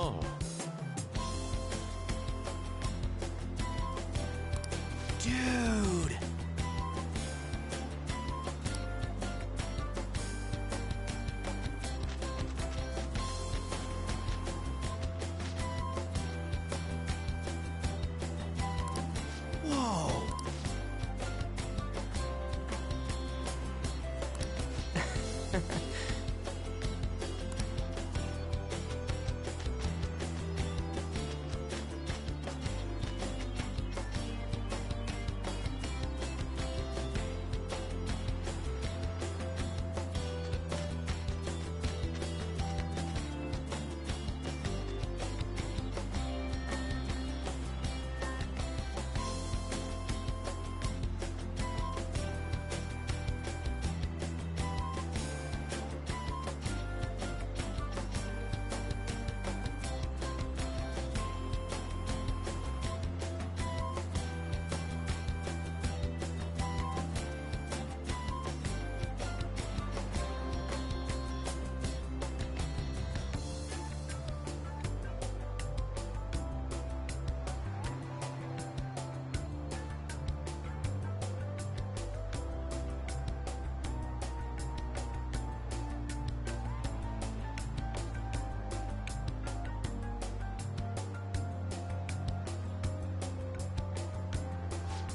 Oh. Dude! Whoa!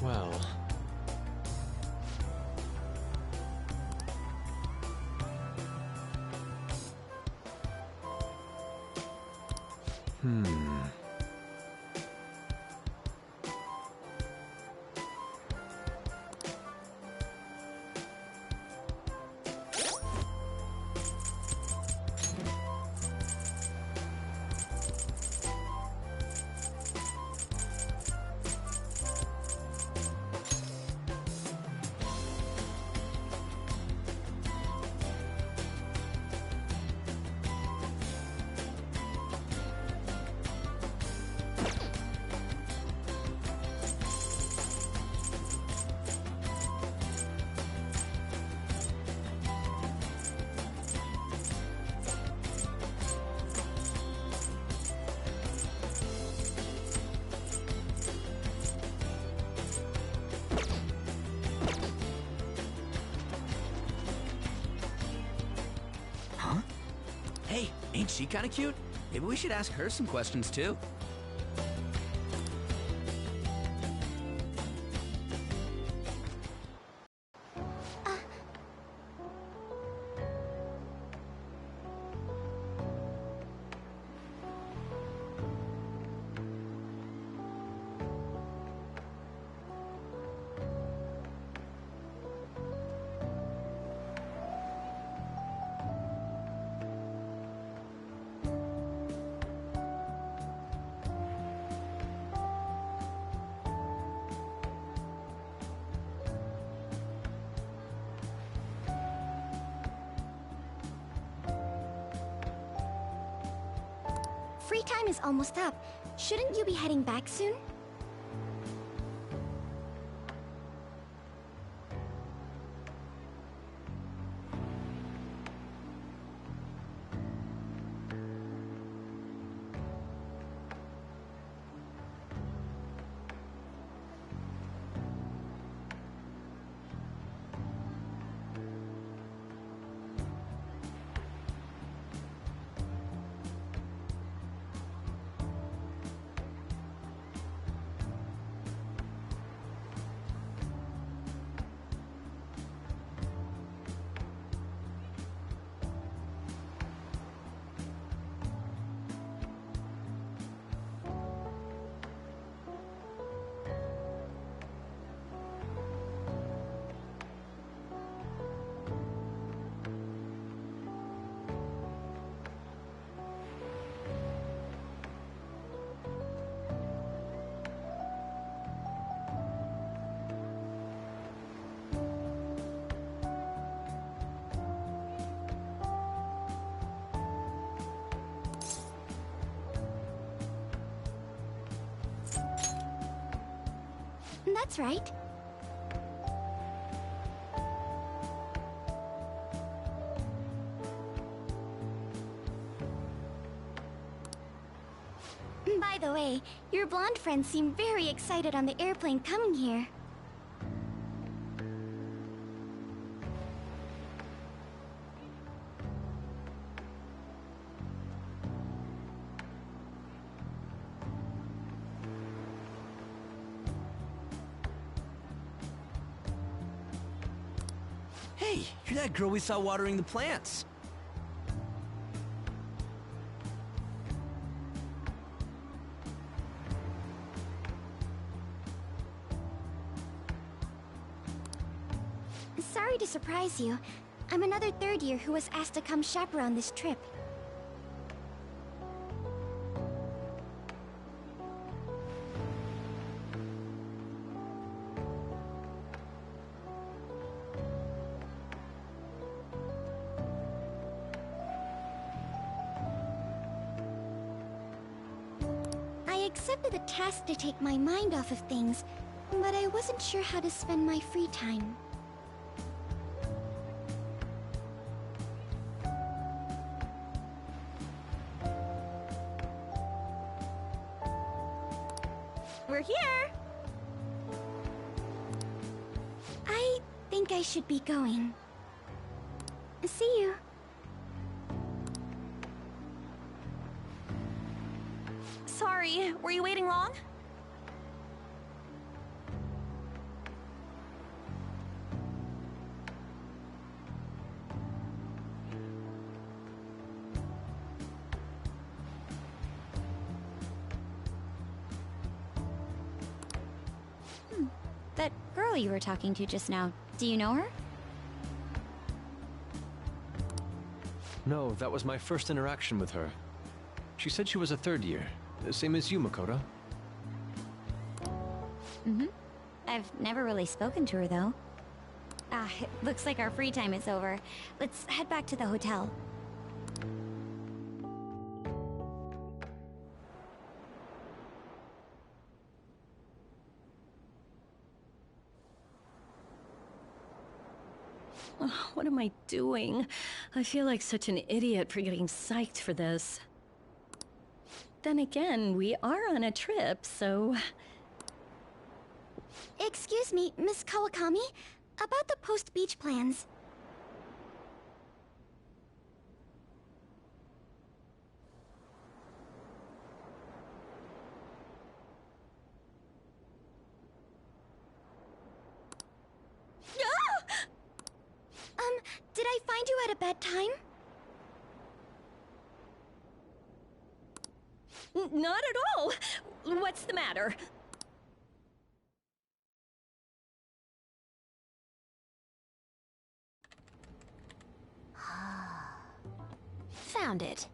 Well. Huh? Hey, ain't she kinda cute? Maybe we should ask her some questions too. Free time is almost up. Shouldn't you be heading back soon? That's right. By the way, your blonde friends seem very excited on the airplane coming here. Hey, you're that girl we saw watering the plants. Sorry to surprise you. I'm another third year who was asked to come chaperone this trip. I accepted the task to take my mind off of things, but I wasn't sure how to spend my free time. We're here! I think I should be going. See you. Sorry, were you waiting long? That girl you were talking to just now, do you know her? No, that was my first interaction with her. She said she was a third year, same as you, Makoto. I've never really spoken to her, though. It looks like our free time is over. Let's head back to the hotel. Oh, what am I doing? I feel like such an idiot for getting psyched for this. Then again, we are on a trip, so... Excuse me, Miss Kawakami? About the post-beach plans. Did I find you at a bad time? Not at all! What's the matter? Found it.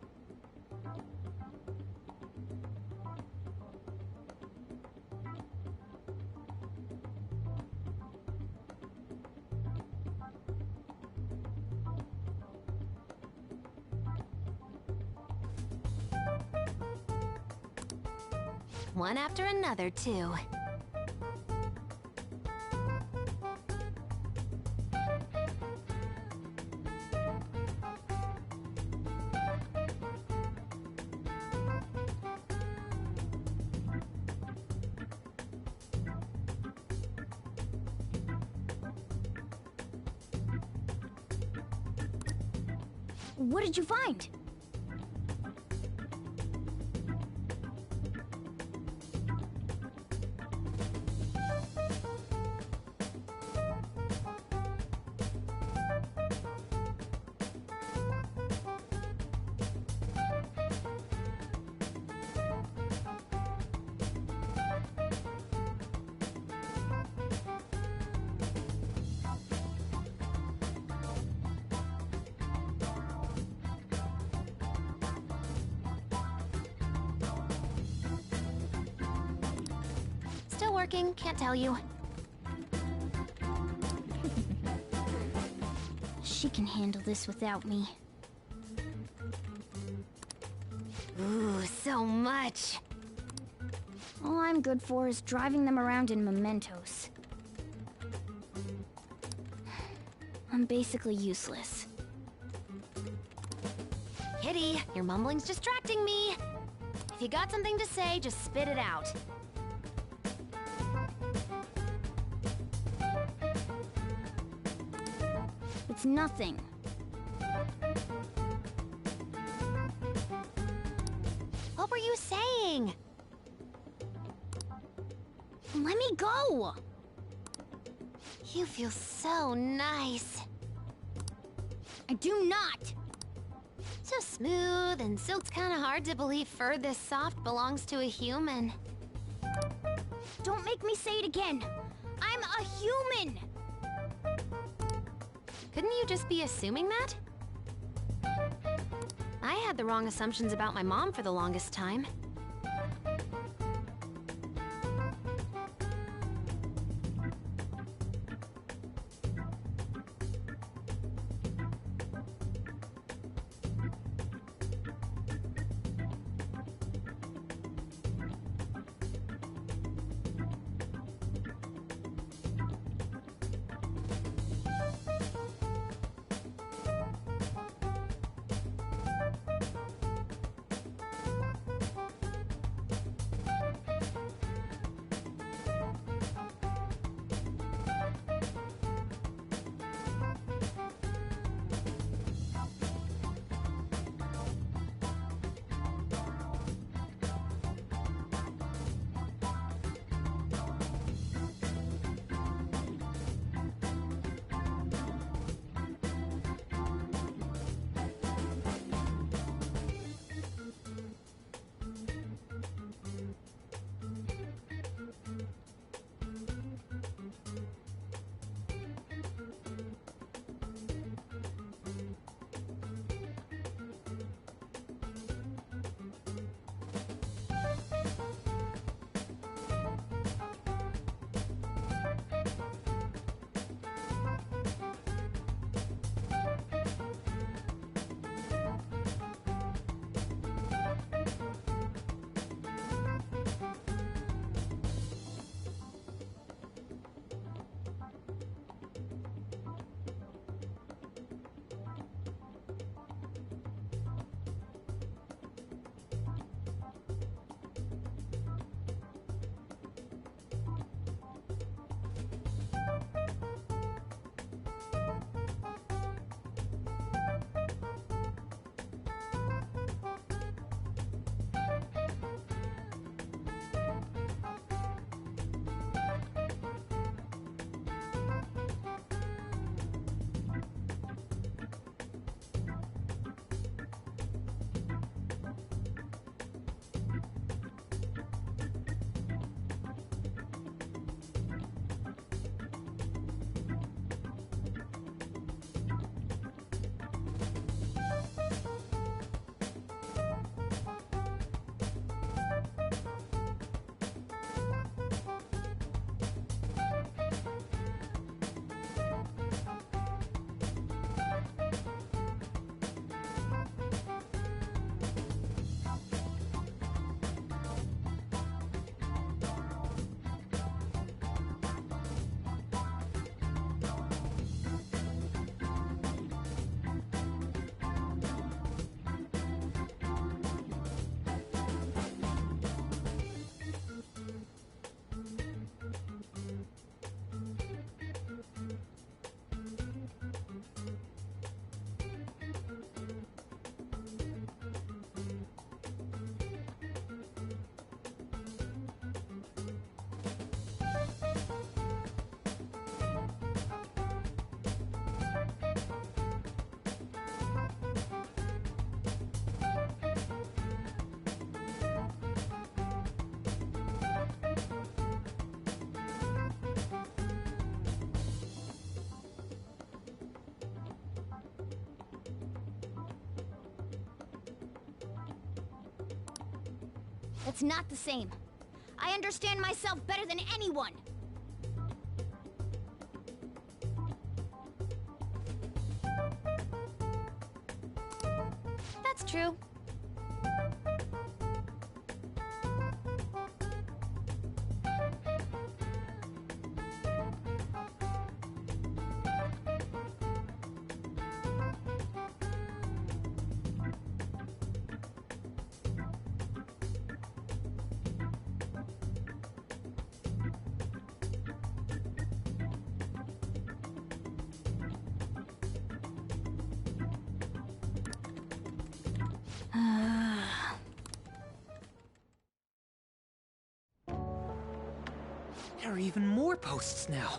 One after another, too. What did you find? Still working, can't tell you. She can handle this without me. Ooh, so much. All I'm good for is driving them around in mementos. I'm basically useless. Kitty, your mumbling's distracting me. If you got something to say, just spit it out. It's nothing. What were you saying? Let me go! You feel so nice. I do not! So smooth, and silk's kinda hard to believe fur this soft belongs to a human. Don't make me say it again! I'm a human! Couldn't you just be assuming that? I had the wrong assumptions about my mom for the longest time. It's not the same. I understand myself better than anyone. That's true. There are even more posts now.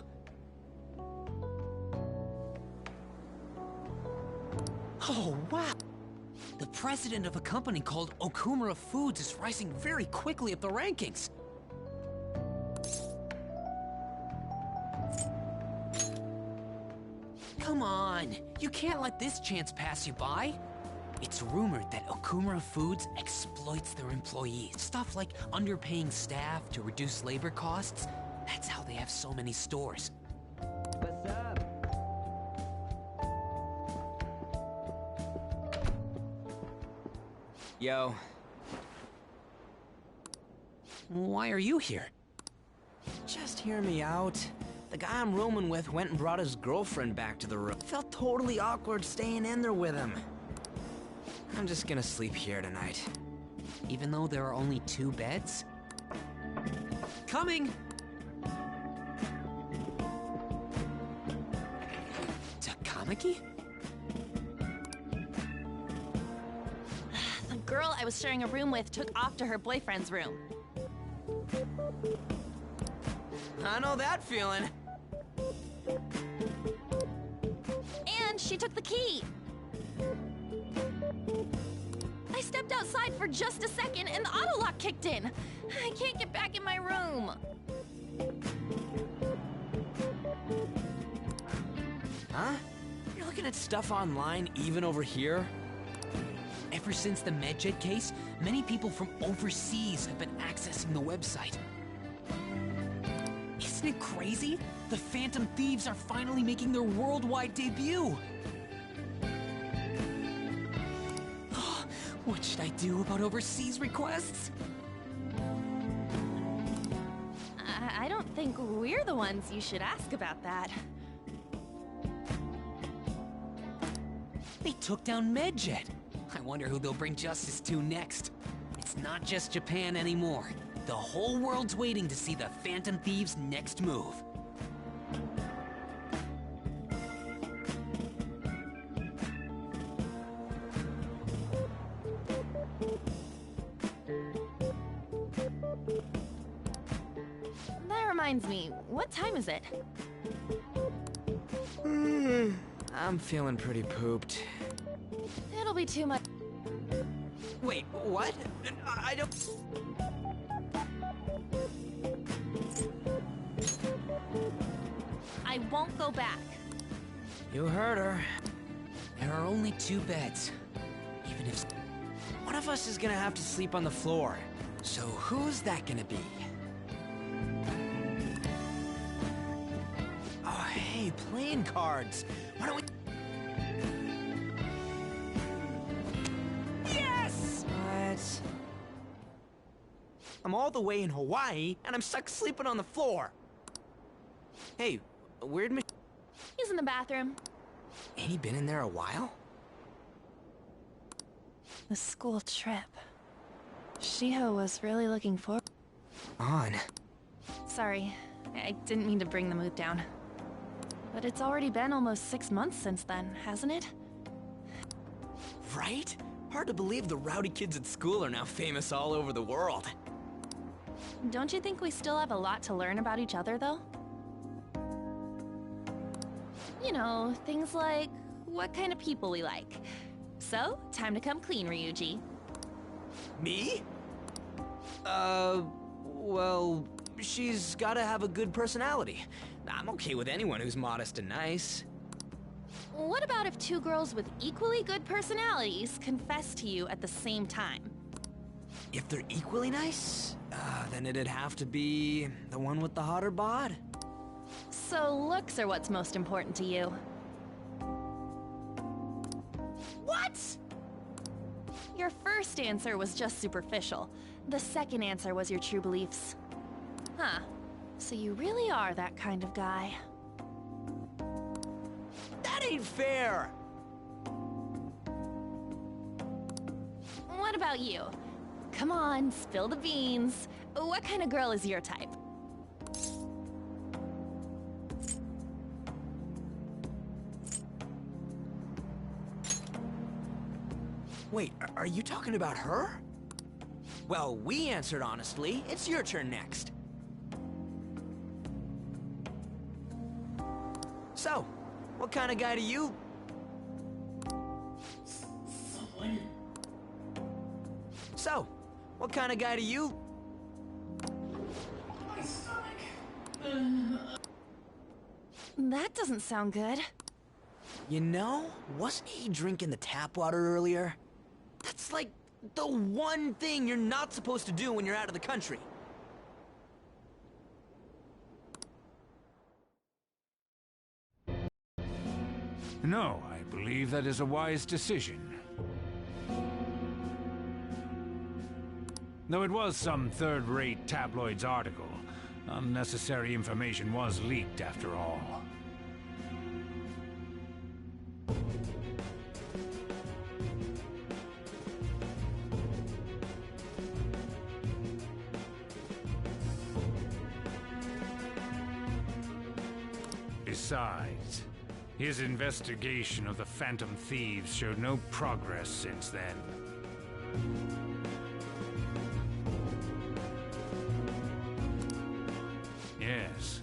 Oh, wow! The president of a company called Okumura Foods is rising very quickly up the rankings. Come on, you can't let this chance pass you by. It's rumored that Okumura Foods exploits their employees. Stuff like underpaying staff to reduce labor costs. That's how they have so many stores. What's up? Yo. Why are you here? Just hear me out. The guy I'm rooming with went and brought his girlfriend back to the room. Felt totally awkward staying in there with him. I'm just gonna sleep here tonight. Even though there are only 2 beds? Coming! Takamaki? The girl I was sharing a room with took off to her boyfriend's room. I know that feeling. And she took the key. I stepped outside for just a second and the auto lock kicked in. I can't get back in my room. Huh? You're looking at stuff online even over here? Ever since the MedJet case, many people from overseas have been accessing the website. Isn't it crazy? The Phantom Thieves are finally making their worldwide debut! What should I do about overseas requests? I don't think we're the ones you should ask about that. They took down MedJet. I wonder who they'll bring justice to next. It's not just Japan anymore. The whole world's waiting to see the Phantom Thieves' next move. That reminds me, what time is it? I'm feeling pretty pooped. It'll be too much. Wait, what? I don't... I won't go back. You heard her. There are only 2 beds. Even if... One of us is gonna have to sleep on the floor. So who's that gonna be? Oh, hey, playing cards. Why don't we... Yes! What? I'm all the way in Hawaii, and I'm stuck sleeping on the floor. Hey, weird machine. He's in the bathroom. Ain't he been in there a while? The school trip. Shiho was really looking forward. On. Sorry, I didn't mean to bring the mood down. But it's already been almost 6 months since then, hasn't it? Right? Hard to believe the rowdy kids at school are now famous all over the world. Don't you think we still have a lot to learn about each other, though? You know, things like what kind of people we like. So, time to come clean, Ryuji. Me? Well, she's gotta have a good personality. I'm okay with anyone who's modest and nice. What about if 2 girls with equally good personalities confess to you at the same time? If they're equally nice, then it'd have to be the one with the hotter bod. So looks are what's most important to you. What? Your first answer was just superficial. The second answer was your true beliefs. Huh. So you really are that kind of guy. That ain't fair! What about you? Come on, spill the beans. What kind of girl is your type? Wait, are you talking about her? Well, we answered honestly. It's your turn next. So, what kind of guy do you... So, what kind of guy do you... That doesn't sound good. You know, wasn't he drinking the tap water earlier? That's like the one thing you're not supposed to do when you're out of the country. No, I believe that is a wise decision. Though it was some third-rate tabloid's article, unnecessary information was leaked after all. Besides, his investigation of the Phantom Thieves showed no progress since then. Yes,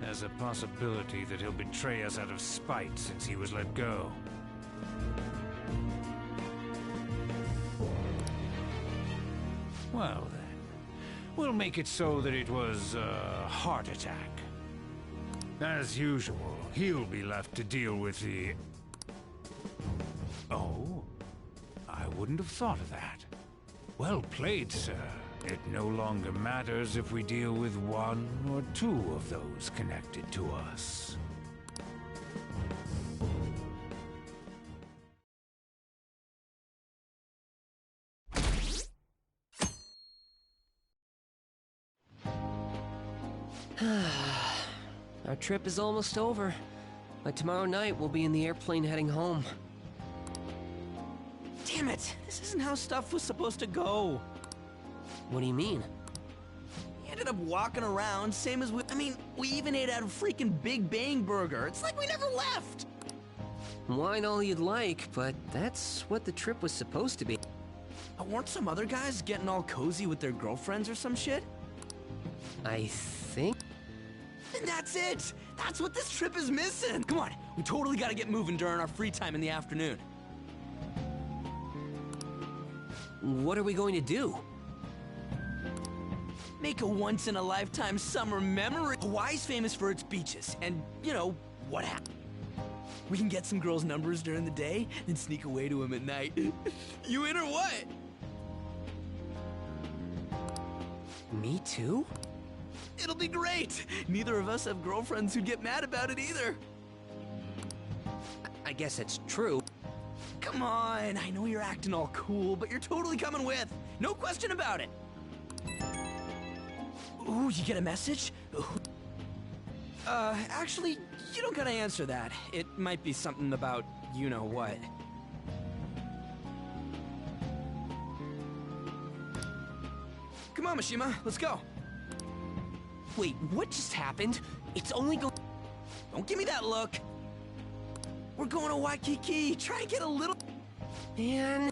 there's a possibility that he'll betray us out of spite since he was let go. Well then, we'll make it so that it was a heart attack. As usual, he'll be left to deal with the... Oh, I wouldn't have thought of that. Well played, sir. It no longer matters if we deal with one or two of those connected to us. Our trip is almost over. By tomorrow night, we'll be in the airplane heading home. Damn it! This isn't how stuff was supposed to go. What do you mean? We ended up walking around, same as we... I mean, we even ate at a freaking Big Bang Burger. It's like we never left! Wine all you'd like, but that's what the trip was supposed to be. Weren't some other guys getting all cozy with their girlfriends or some shit? I think... And that's it! That's what this trip is missing! Come on, we totally gotta get moving during our free time in the afternoon. What are we going to do? Make a once-in-a-lifetime summer memory. Hawaii's famous for its beaches, and, you know, what happened? We can get some girls' numbers during the day, and sneak away to them at night. You in or what? Me too? It'll be great! Neither of us have girlfriends who'd get mad about it either. I guess it's true. Come on, I know you're acting all cool, but you're totally coming with. No question about it. Ooh, you get a message? Ooh. Actually, you don't gotta answer that. It might be something about you-know-what. Come on, Mishima, let's go. Wait, what just happened? It's only go- Don't give me that look. We're going to Waikiki. Try and get a little... Man...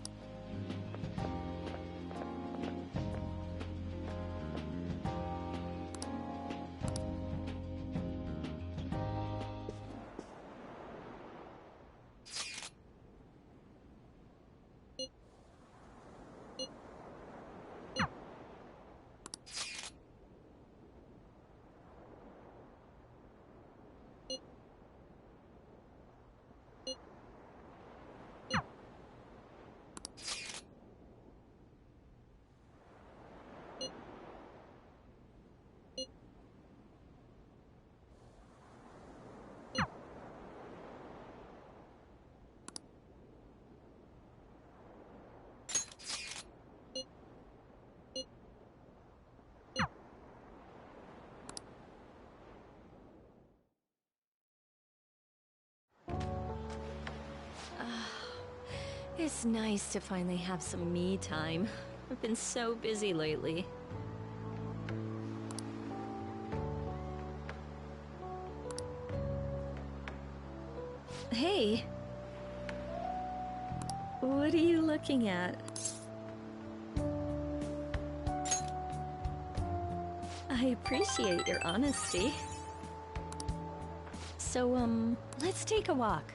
It's nice to finally have some me time. I've been so busy lately. Hey! What are you looking at? I appreciate your honesty. So, let's take a walk.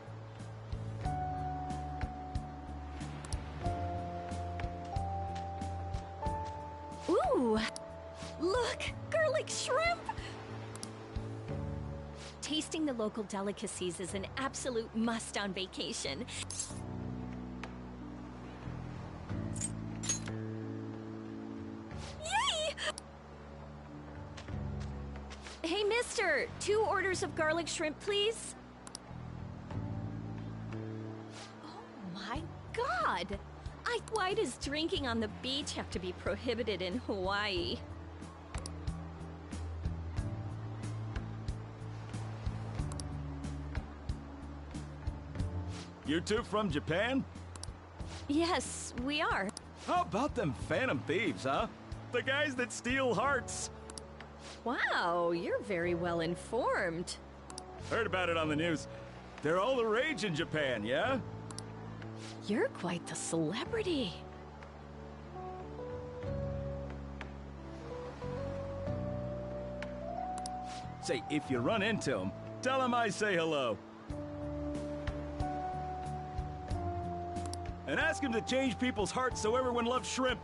Ooh! Look! Garlic shrimp! Tasting the local delicacies is an absolute must on vacation. Yay! Hey, mister! 2 orders of garlic shrimp, please. Oh my god! Why does drinking on the beach have to be prohibited in Hawaii? You two from Japan? Yes, we are. How about them phantom thieves, huh? The guys that steal hearts. Wow, you're very well informed. Heard about it on the news. They're all the rage in Japan, yeah? You're quite the celebrity. Say, if you run into them, tell them I say hello. And ask him to change people's hearts so everyone loves shrimp.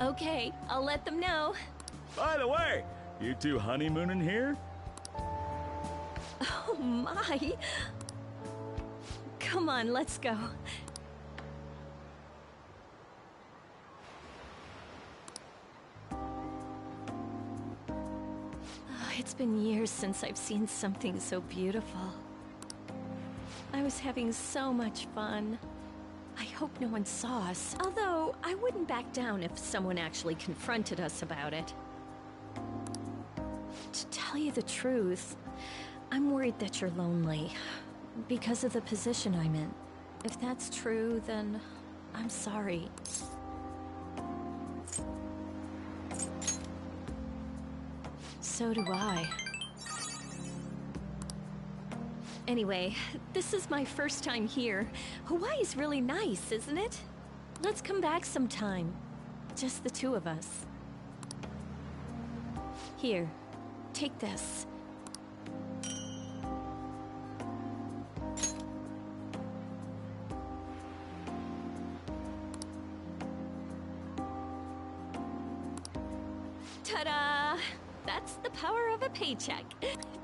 Okay, I'll let them know. By the way, you two honeymooning here? Oh my! Come on, let's go. It's been years since I've seen something so beautiful. I was having so much fun. I hope no one saw us. Although, I wouldn't back down if someone actually confronted us about it. To tell you the truth, I'm worried that you're lonely. Because of the position I'm in. If that's true, then I'm sorry. So do I. Anyway, this is my first time here. Hawaii's really nice, isn't it? Let's come back sometime. Just the 2 of us. Here, take this. Ta-da! That's the power of a paycheck.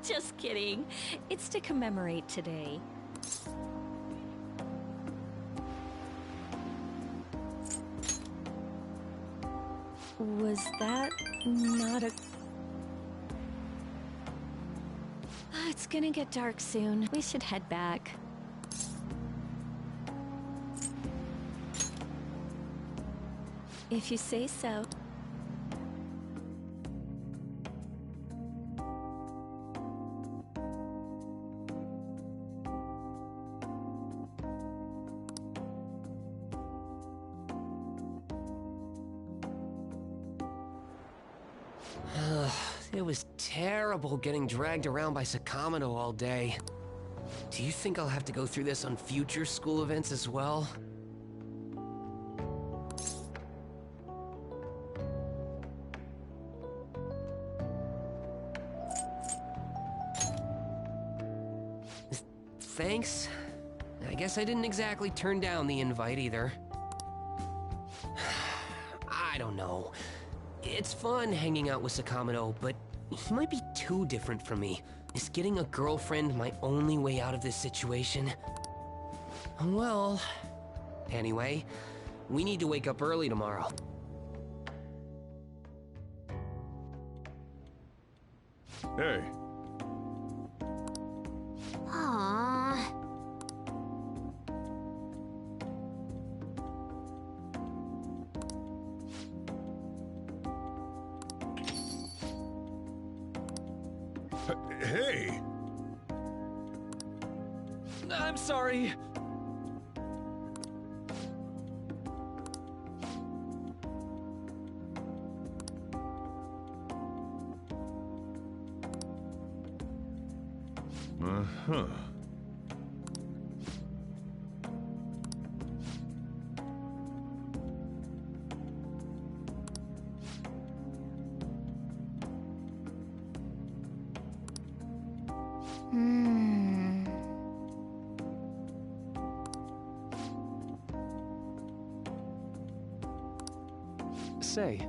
Just kidding. It's to commemorate today. Was that not a... It's gonna get dark soon. We should head back. If you say so. It was terrible getting dragged around by Sakamoto all day. Do you think I'll have to go through this on future school events as well? Thanks. I guess I didn't exactly turn down the invite either. I don't know. It's fun hanging out with Sakamoto, but he might be too different from me. Is getting a girlfriend my only way out of this situation? Well, anyway, we need to wake up early tomorrow. Hey. Aww. Hey! I'm sorry. Uh-huh. say.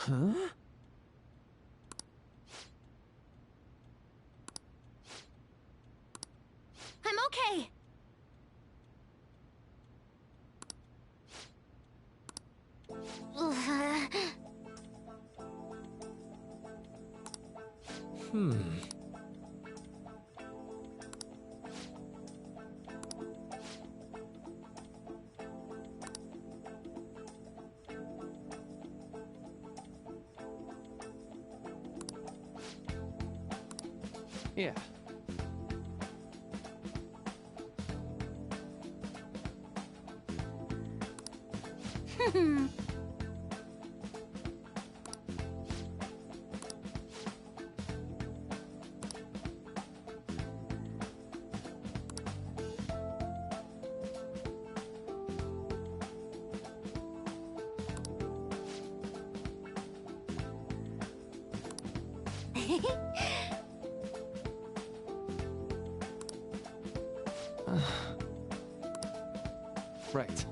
Huh? I'm okay. Yeah. Right.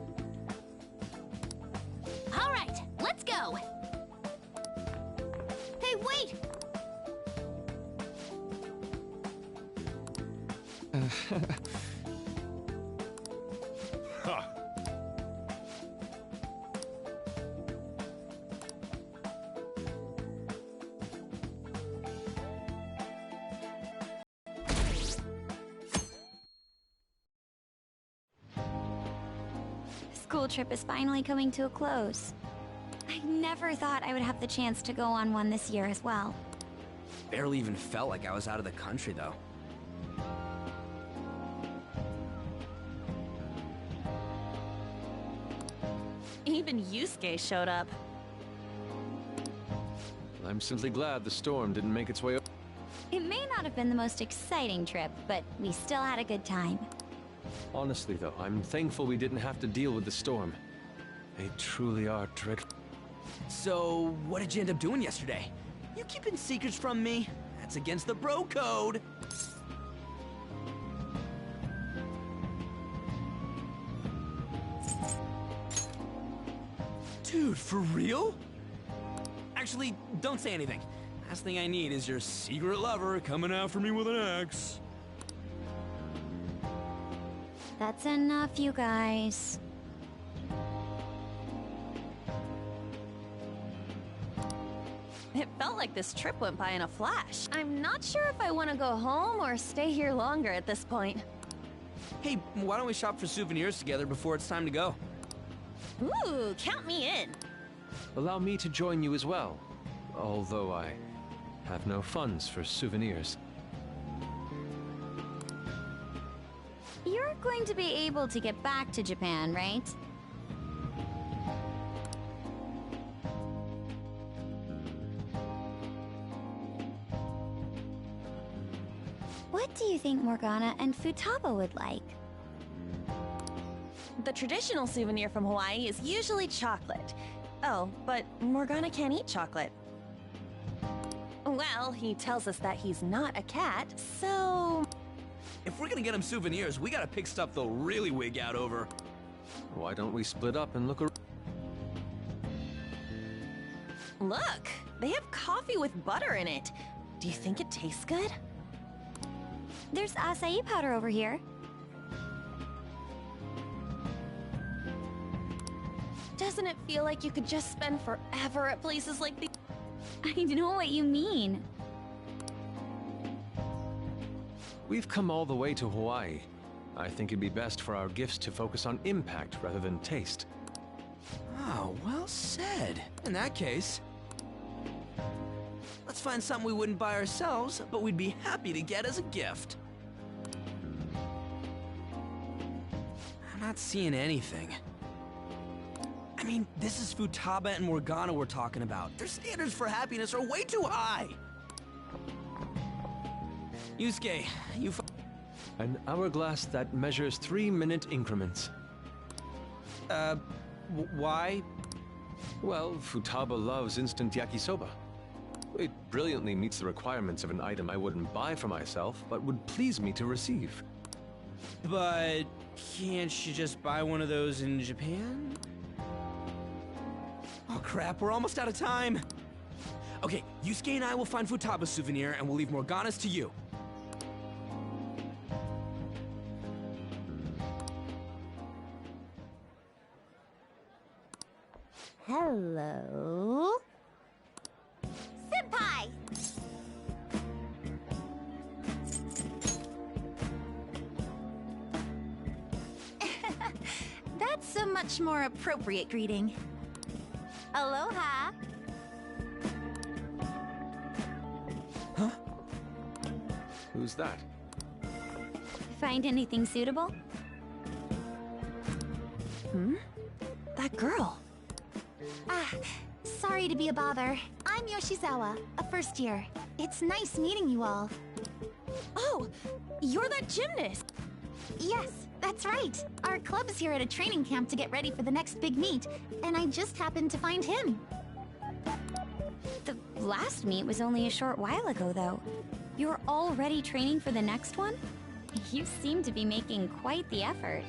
All right, let's go. Hey, wait! Ha! School trip is finally coming to a close. I never thought I would have the chance to go on one this year as well. Barely even felt like I was out of the country, though. Even Yusuke showed up. I'm simply glad the storm didn't make its way over. It may not have been the most exciting trip, but we still had a good time. Honestly, though, I'm thankful we didn't have to deal with the storm. They truly are dreadful. So, what did you end up doing yesterday? You keeping secrets from me? That's against the bro code. Dude, for real? Actually, don't say anything. Last thing I need is your secret lover coming after me with an axe. That's enough, you guys. It felt like this trip went by in a flash. I'm not sure if I want to go home or stay here longer at this point. Hey, why don't we shop for souvenirs together before it's time to go? Ooh, count me in. Allow me to join you as well, although I have no funds for souvenirs. You're going to be able to get back to Japan, right? What do you think Morgana and Futaba would like? The traditional souvenir from Hawaii is usually chocolate. Oh, but Morgana can't eat chocolate. Well, he tells us that he's not a cat, so... If we're gonna get him souvenirs, we gotta pick stuff they'll really wig out over. Why don't we split up and look around? Look, they have coffee with butter in it. Do you think it tastes good? There's acai powder over here. Doesn't it feel like you could just spend forever at places like these? I know what you mean. We've come all the way to Hawaii. I think it'd be best for our gifts to focus on impact rather than taste. Oh, well said. In that case... Let's find something we wouldn't buy ourselves, but we'd be happy to get as a gift. I'm not seeing anything. I mean, this is Futaba and Morgana we're talking about. Their standards for happiness are way too high. Yusuke, you An hourglass that measures 3-minute increments. why? Well, Futaba loves instant yakisoba. It brilliantly meets the requirements of an item I wouldn't buy for myself, but would please me to receive. But can't you just buy one of those in Japan? Oh crap, we're almost out of time. Okay, Yusuke and I will find Futaba's souvenir and we'll leave Morgana's to you. Hello? Senpai! That's a much more appropriate greeting. Aloha! Who's that? Find anything suitable? That girl. Sorry to be a bother. I'm Yoshizawa, a first year. It's nice meeting you all. Oh, you're that gymnast. Yes, that's right. Our club's here at a training camp to get ready for the next big meet, and I just happened to find him. The last meet was only a short while ago, though. You're already training for the next one? You seem to be making quite the effort.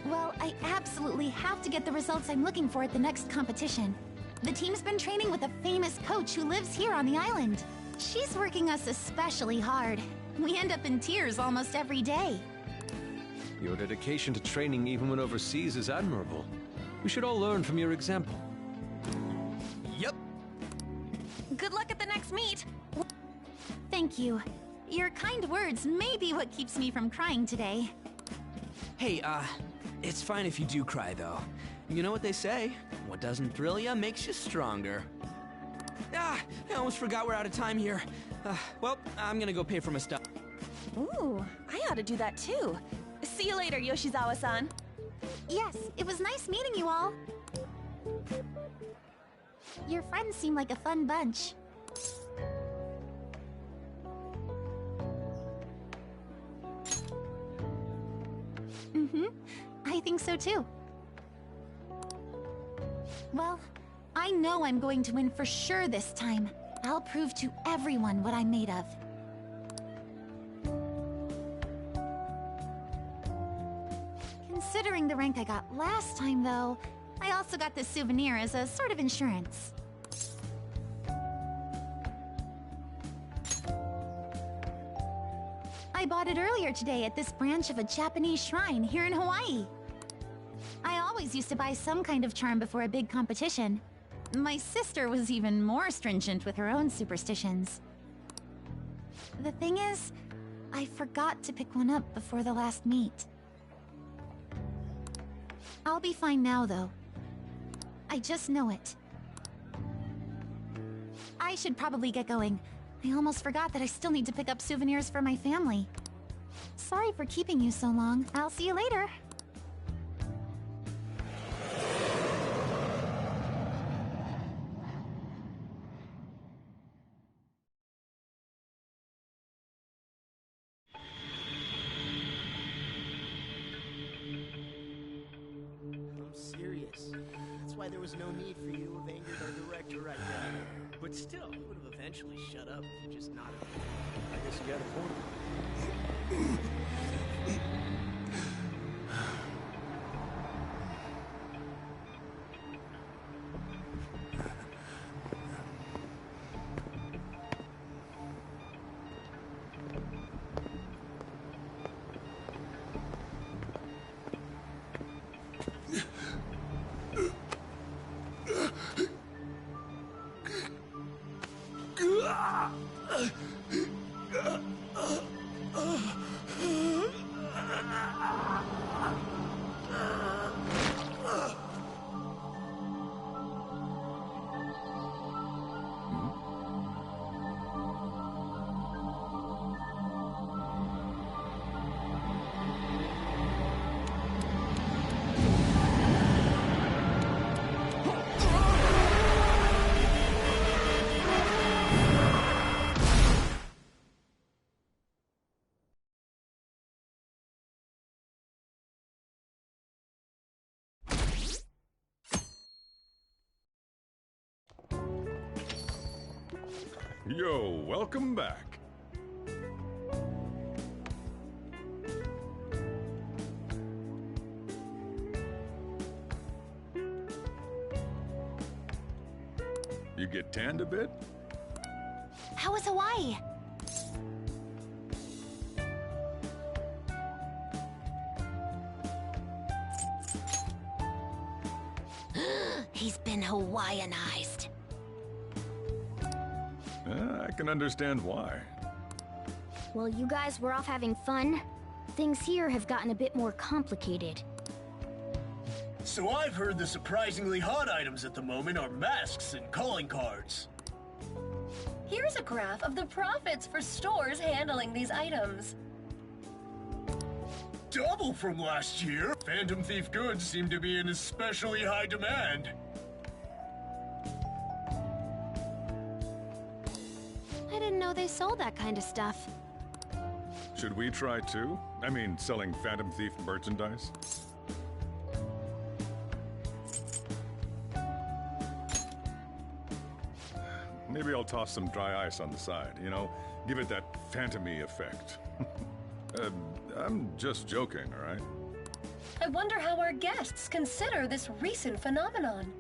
Well, I absolutely have to get the results I'm looking for at the next competition. The team's been training with a famous coach who lives here on the island. She's working us especially hard. We end up in tears almost every day. Your dedication to training even when overseas is admirable. We should all learn from your example. Yep. Good luck at the next meet. Thank you. Your kind words may be what keeps me from crying today. Hey, it's fine if you do cry, though. You know what they say? What doesn't thrill you makes you stronger. I almost forgot we're out of time here. Well, I'm gonna go pay for my stuff. Ooh, I ought to do that too. See you later, Yoshizawa-san. Yes, it was nice meeting you all. Your friends seem like a fun bunch. I think so too. Well, I know I'm going to win for sure this time. I'll prove to everyone what I'm made of. Considering the rank I got last time, though, I also got this souvenir as a sort of insurance. I bought it earlier today at this branch of a Japanese shrine here in Hawaii. I always used to buy some kind of charm before a big competition. My sister was even more stringent with her own superstitions. The thing is, I forgot to pick one up before the last meet. I'll be fine now, though. I just know it. I should probably get going. I almost forgot that I still need to pick up souvenirs for my family. Sorry for keeping you so long. I'll see you later. I'm serious. That's why there was no need for you to have angered our director right then. But still, he would have eventually shut up if you just nodded. I guess you got a point. Yo, welcome back. You get tanned a bit? How was Hawaii? He's been Hawaiianized. I can understand why. While you guys were off having fun, things here have gotten a bit more complicated. So I've heard the surprisingly hot items at the moment are masks and calling cards. Here's a graph of the profits for stores handling these items. Double from last year. Phantom Thief goods seem to be in especially high demand. I didn't know they sold that kind of stuff. Should we try too? I mean, selling Phantom Thief merchandise? Maybe I'll toss some dry ice on the side, you know? Give it that phantom-y effect. I'm just joking, all right? I wonder how our guests consider this recent phenomenon.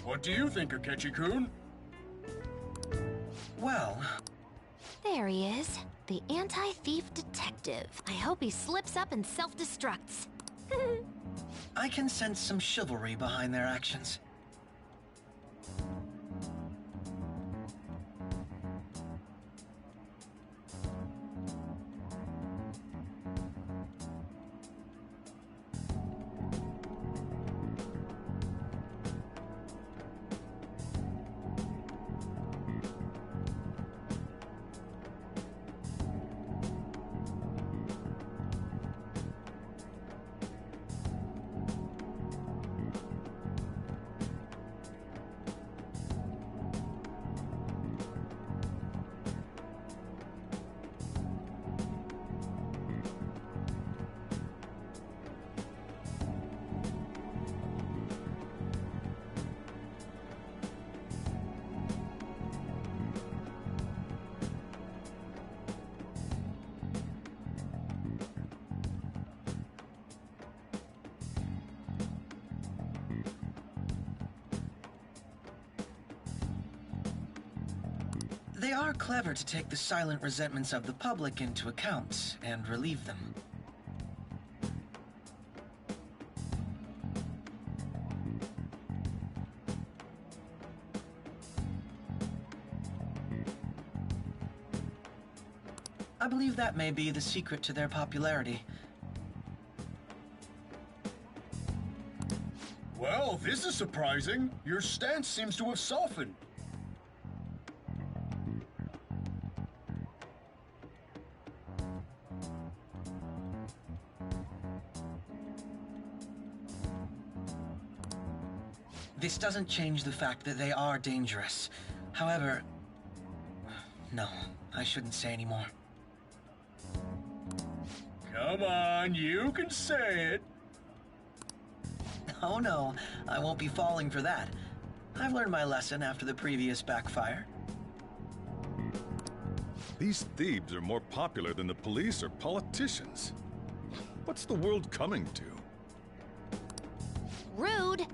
What do you think, Akechi-kun? Well, There he is, the anti-thief detective. I hope he slips up and self-destructs. I can sense some chivalry behind their actions. They are clever to take the silent resentments of the public into account and relieve them. I believe that may be the secret to their popularity. Well, this is surprising. Your stance seems to have softened. This doesn't change the fact that they are dangerous. However... No, I shouldn't say any more. Come on, you can say it. Oh no, I won't be falling for that. I've learned my lesson after the previous backfire. These thieves are more popular than the police or politicians. What's the world coming to? Rude!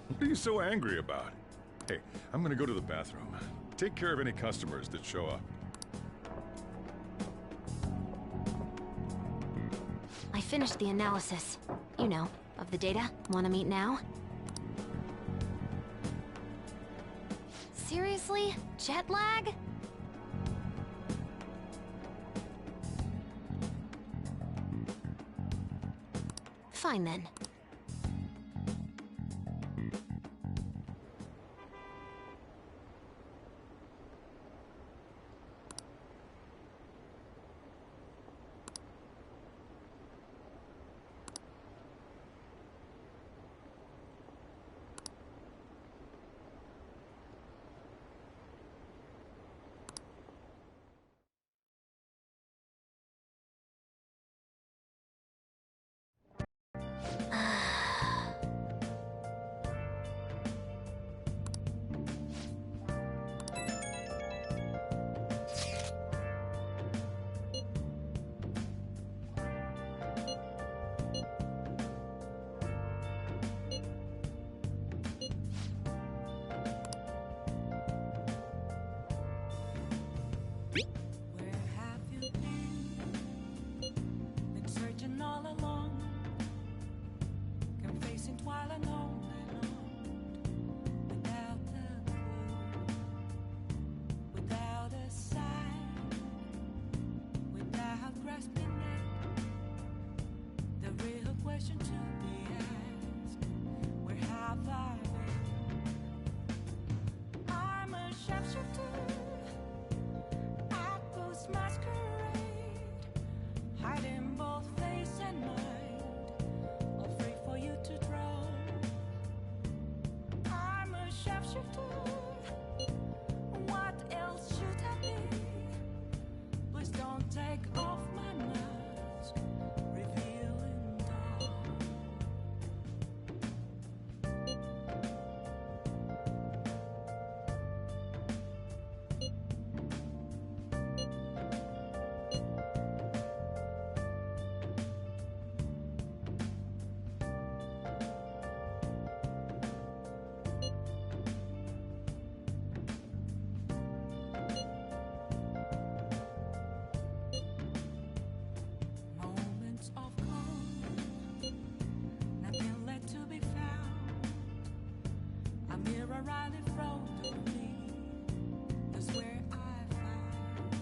What are you so angry about? Hey, I'm gonna go to the bathroom. Take care of any customers that show up. I finished the analysis. You know, of the data. Wanna meet now? Seriously? Jet lag? Fine then. Where have you been? Been searching all along, confessing while alone and on, without a clue, without a sign, without grasping it. The real question to be asked: where have I been? I'm a sharpshooter. Masquerade, hiding both face and mind, afraid for you to drown. I'm a sharpshooter. What else should I be? Please don't take off my mask, revealing dawn. Right in front of me, that's where I found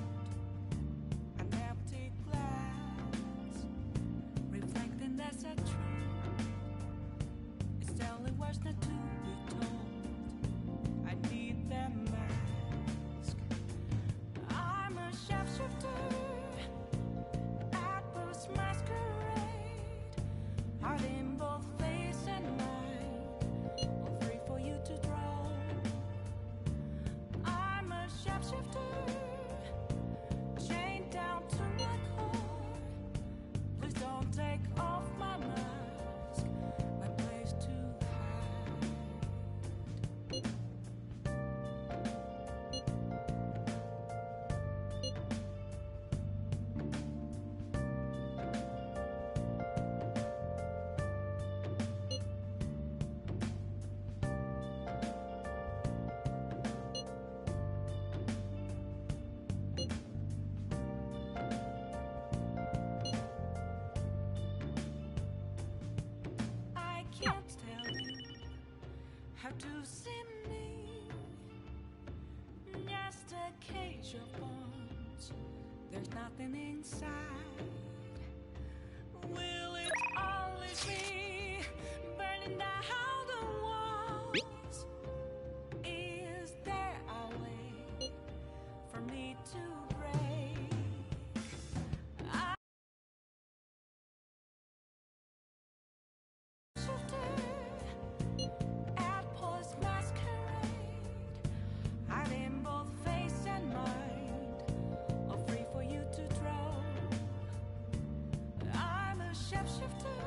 an empty glass, reflecting that's a truth. It's telling words not to be told. I need that mask. I'm a sharpshooter at this masquerade, hiding both face and mind, afraid for you to draw. Sharpshooter, chained down to my core. Please don't take off my mask, my place to hide. Can't tell you how to see me. Just a cage of bones. There's nothing inside. Will it always be burning down the walls? Is there a way for me to break? Sharpshooter,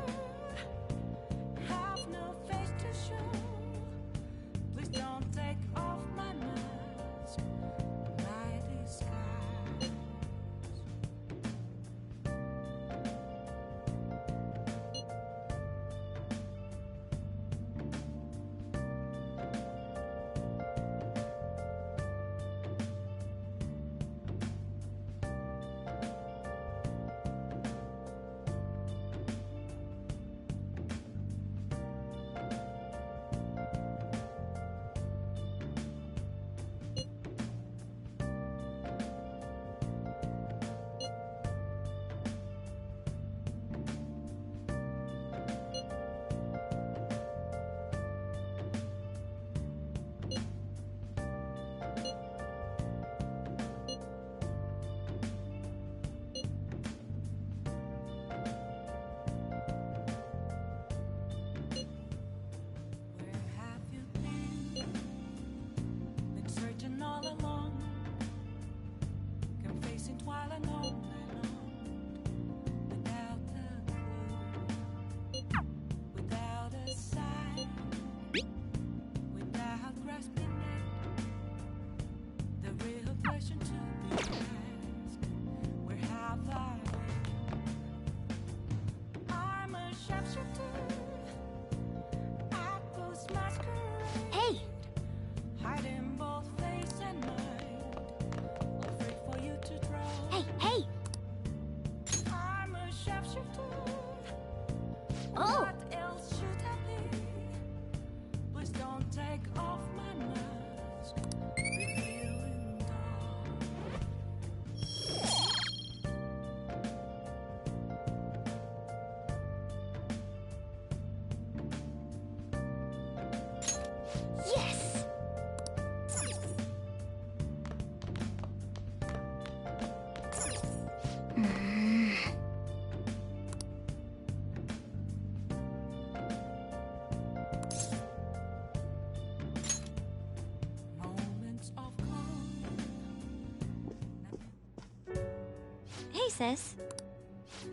Hey, sis.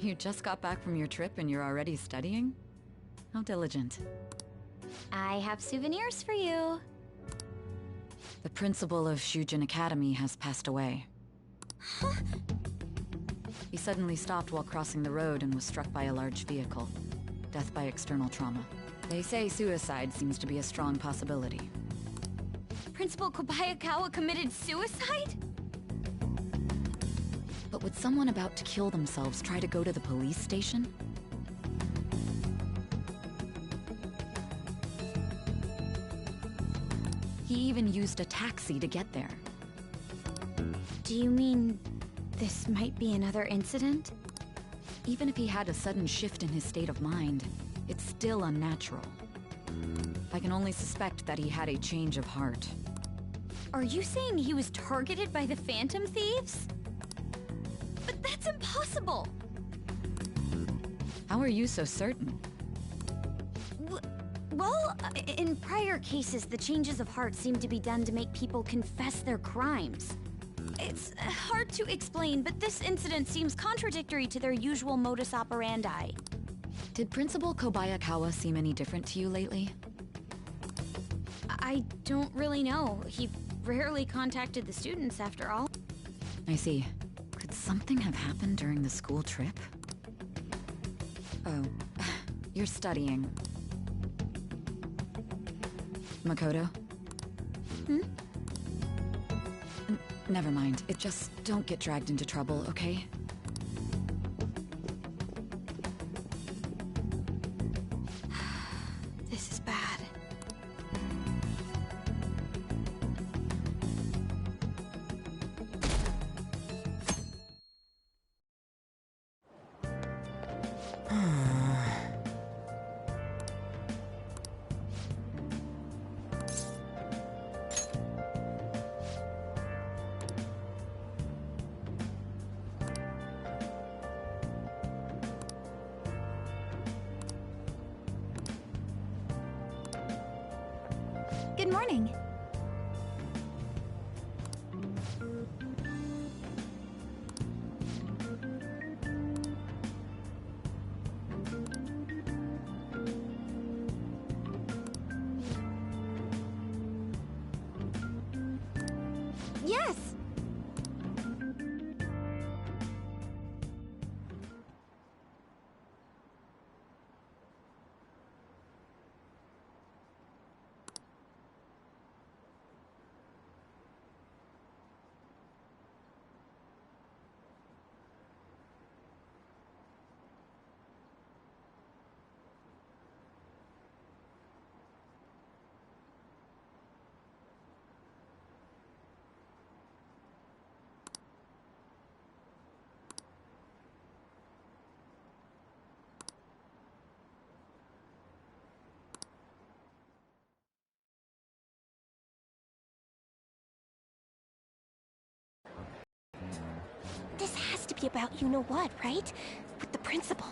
You just got back from your trip and you're already studying? How diligent. I have souvenirs for you. The principal of Shujin Academy has passed away. Huh? He suddenly stopped while crossing the road and was struck by a large vehicle. Death by external trauma. They say suicide seems to be a strong possibility. Principal Kobayakawa committed suicide? But would someone about to kill themselves try to go to the police station? He even used a taxi to get there. Do you mean this might be another incident? Even if he had a sudden shift in his state of mind, it's still unnatural. I can only suspect that he had a change of heart. Are you saying he was targeted by the Phantom Thieves? But that's impossible! How are you so certain? Well, in prior cases, the changes of heart seem to be done to make people confess their crimes. It's hard to explain, but this incident seems contradictory to their usual modus operandi. Did Principal Kobayakawa seem any different to you lately? I don't really know. He rarely contacted the students, after all. I see. Could something have happened during the school trip? Oh, you're studying. Makoto? Never mind. Just don't get dragged into trouble, okay? This is bad. Good morning. Yes! This has to be about you-know-what, right? With the principal.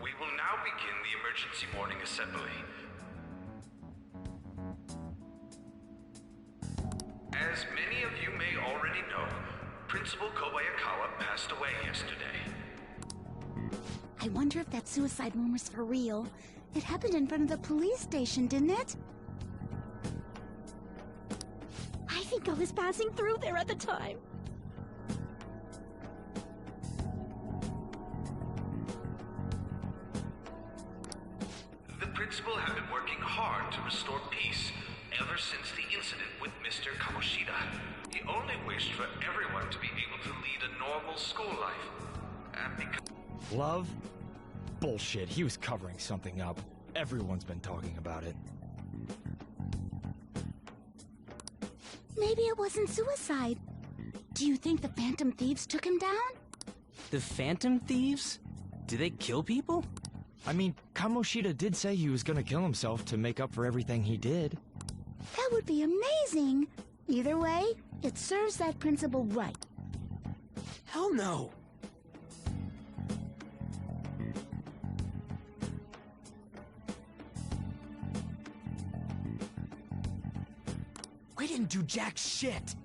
We will now begin the emergency morning assembly. As many of you may already know, Principal Kobayakawa passed away yesterday. I wonder if that suicide rumor's for real. It happened in front of the police station, didn't it? I think I was passing through there at the time. The principal had been working hard to restore peace ever since the incident with Mr. Kamoshida. He only wished for everyone to be able to lead a normal school life. And because... Love? Bullshit, he was covering something up. Everyone's been talking about it. Maybe it wasn't suicide. Do you think the Phantom Thieves took him down? The Phantom Thieves? Do they kill people? I mean, Kamoshida did say he was gonna kill himself to make up for everything he did. That would be amazing. Either way, it serves that principal right. Hell no! didn't do jack shit.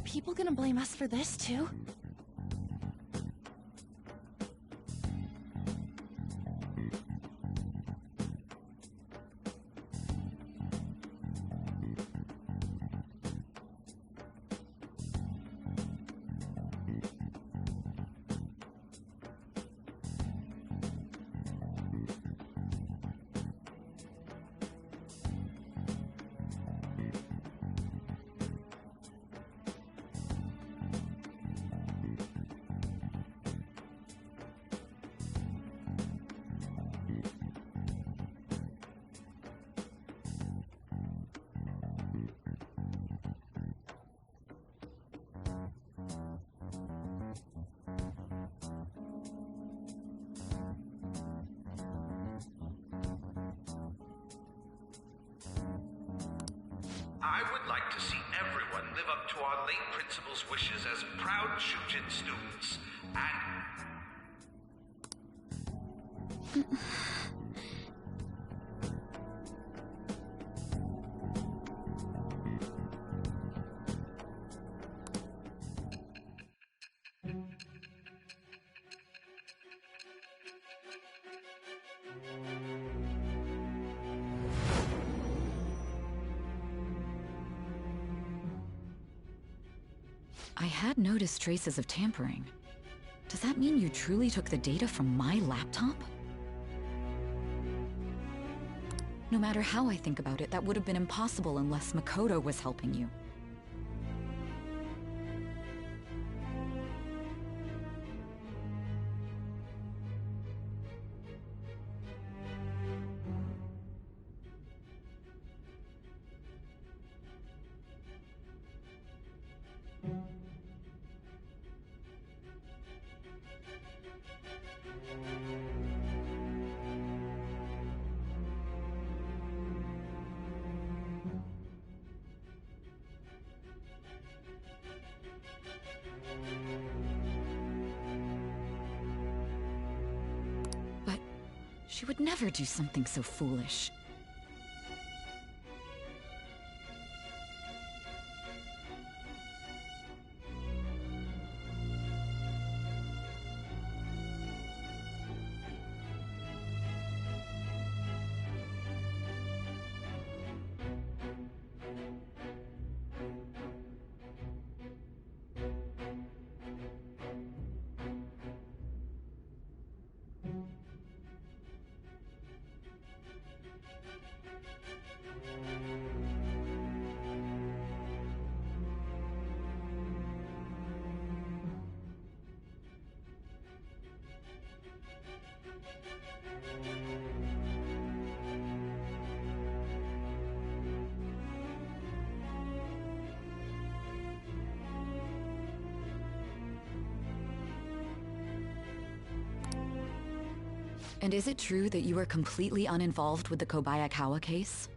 People gonna blame us for this, too? I would like to see everyone live up to our late principal's wishes as proud Shujin students, and... I had noticed traces of tampering. Does that mean you truly took the data from my laptop? No matter how I think about it, that would have been impossible unless Makoto was helping you. But she would never do something so foolish. And is it true that you were completely uninvolved with the Kobayakawa case?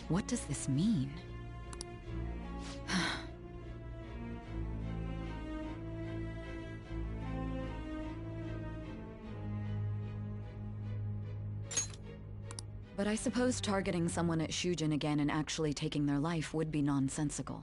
What does this mean? But I suppose targeting someone at Shujin again and actually taking their life would be nonsensical.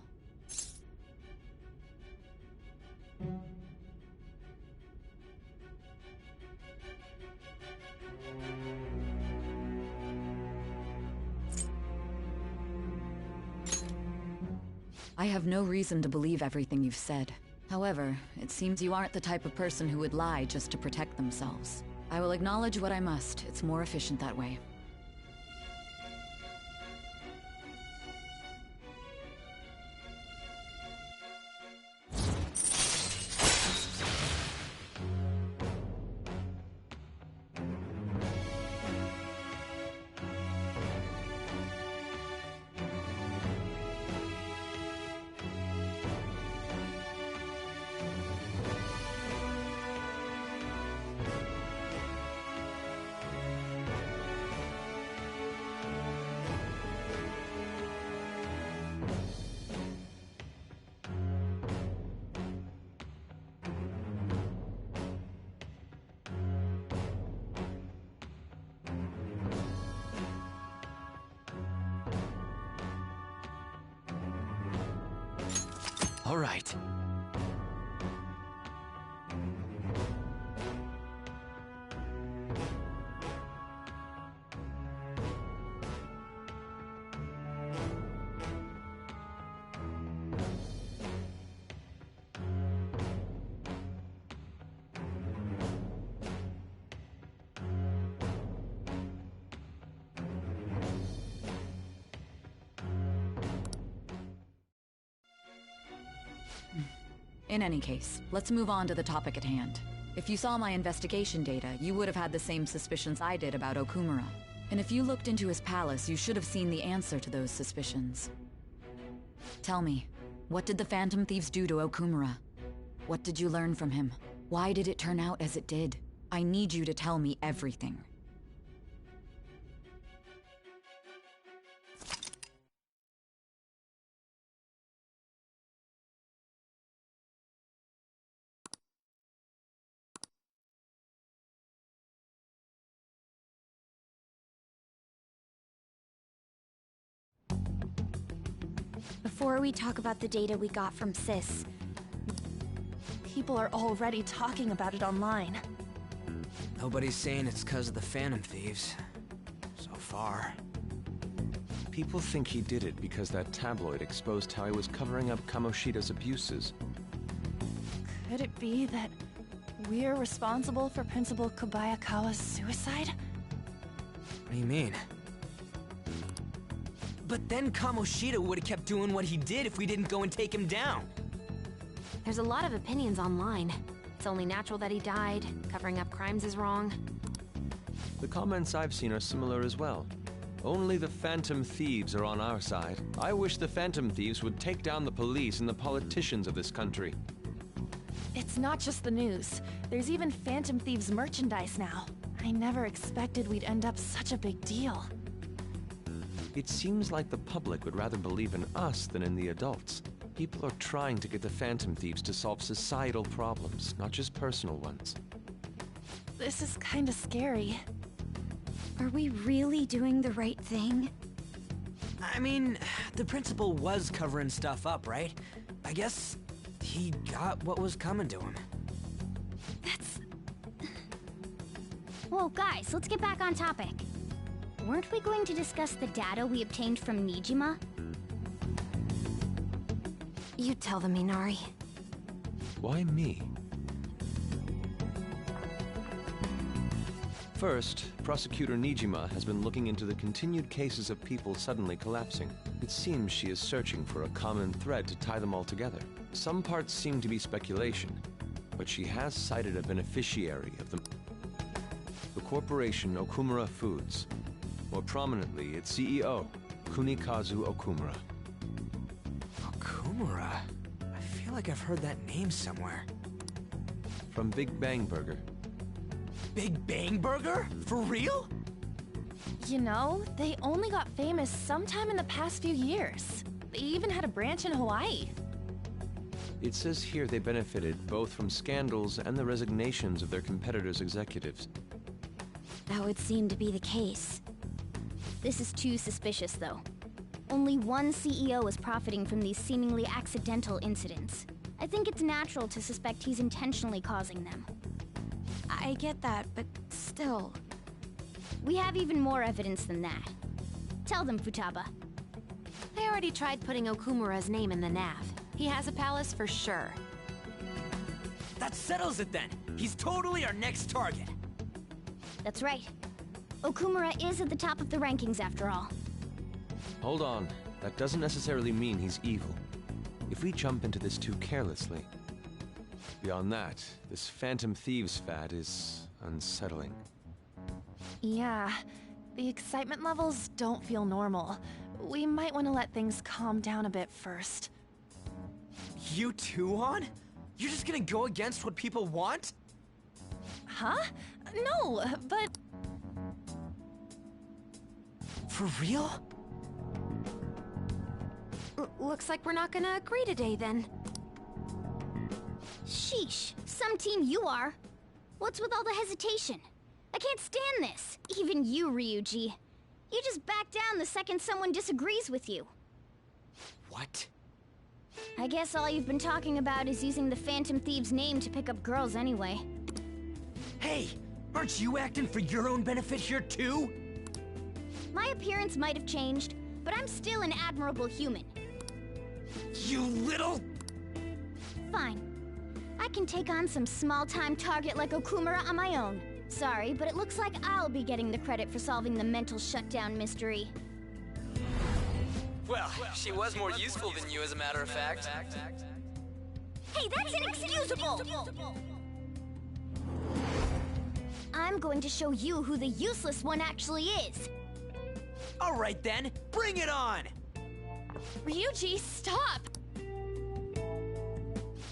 I have no reason to believe everything you've said. However, it seems you aren't the type of person who would lie just to protect themselves. I will acknowledge what I must. It's more efficient that way. All right. In any case, let's move on to the topic at hand. If you saw my investigation data, you would have had the same suspicions I did about Okumura. And if you looked into his palace, you should have seen the answer to those suspicions. Tell me, what did the Phantom Thieves do to Okumura? What did you learn from him? Why did it turn out as it did? I need you to tell me everything. Before we talk about the data we got from Sis, People are already talking about it online. Nobody's saying it's because of the Phantom Thieves. So far. People think he did it because that tabloid exposed how he was covering up Kamoshida's abuses. Could it be that we're responsible for Principal Kobayakawa's suicide? What do you mean? But then Kamoshida would have kept doing what he did if we didn't go and take him down. there's a lot of opinions online. It's only natural that he died. Covering up crimes is wrong. The comments I've seen are similar as well. Only the Phantom Thieves are on our side. I wish the Phantom Thieves would take down the police and the politicians of this country. It's not just the news. There's even Phantom Thieves merchandise now. I never expected we'd end up such a big deal. It seems like the public would rather believe in us than in the adults. People are trying to get the Phantom Thieves to solve societal problems, not just personal ones. This is kinda scary. Are we really doing the right thing? I mean, the principal was covering stuff up, right? I guess he got what was coming to him. Whoa, guys, let's get back on topic. Weren't we going to discuss the data we obtained from Nijima? You tell them, Minari. Why me? First, Prosecutor Nijima has been looking into the continued cases of people suddenly collapsing. It seems she is searching for a common thread to tie them all together. Some parts seem to be speculation, but she has cited a beneficiary of the corporation Okumura Foods. More prominently, its CEO, Kunikazu Okumura. Okumura? I feel like I've heard that name somewhere. From Big Bang Burger. Big Bang Burger? For real? You know, they only got famous sometime in the past few years. They even had a branch in Hawaii. It says here they benefited both from scandals and the resignations of their competitors' executives. That would seem to be the case. This is too suspicious, though. Only one CEO is profiting from these seemingly accidental incidents. I think it's natural to suspect he's intentionally causing them. I get that, but still... We have even more evidence than that. Tell them, Futaba. I already tried putting Okumura's name in the nav. He has a palace for sure. That settles it then. He's totally our next target. That's right. Okumura is at the top of the rankings after all. Hold on. That doesn't necessarily mean he's evil. If we jump into this too carelessly. Beyond that, this Phantom Thieves fad is unsettling. Yeah, the excitement levels don't feel normal. We might want to let things calm down a bit first. You too, Han? You're just gonna go against what people want? Huh? No, but... For real? Looks like we're not gonna agree today, then. Sheesh, some team you are. What's with all the hesitation? I can't stand this. Even you, Ryuji. You just back down the second someone disagrees with you. What? I guess all you've been talking about is using the Phantom Thieves' name to pick up girls anyway. Hey, aren't you acting for your own benefit here too? My appearance might have changed, but I'm still an admirable human. You little... Fine. I can take on some small-time target like Okumura on my own. Sorry, but it looks like I'll be getting the credit for solving the mental shutdown mystery. Well, she was more useful than you, as a matter of fact. Hey, that's inexcusable! I'm going to show you who the useless one actually is. All right then, bring it on! Ryuji, stop!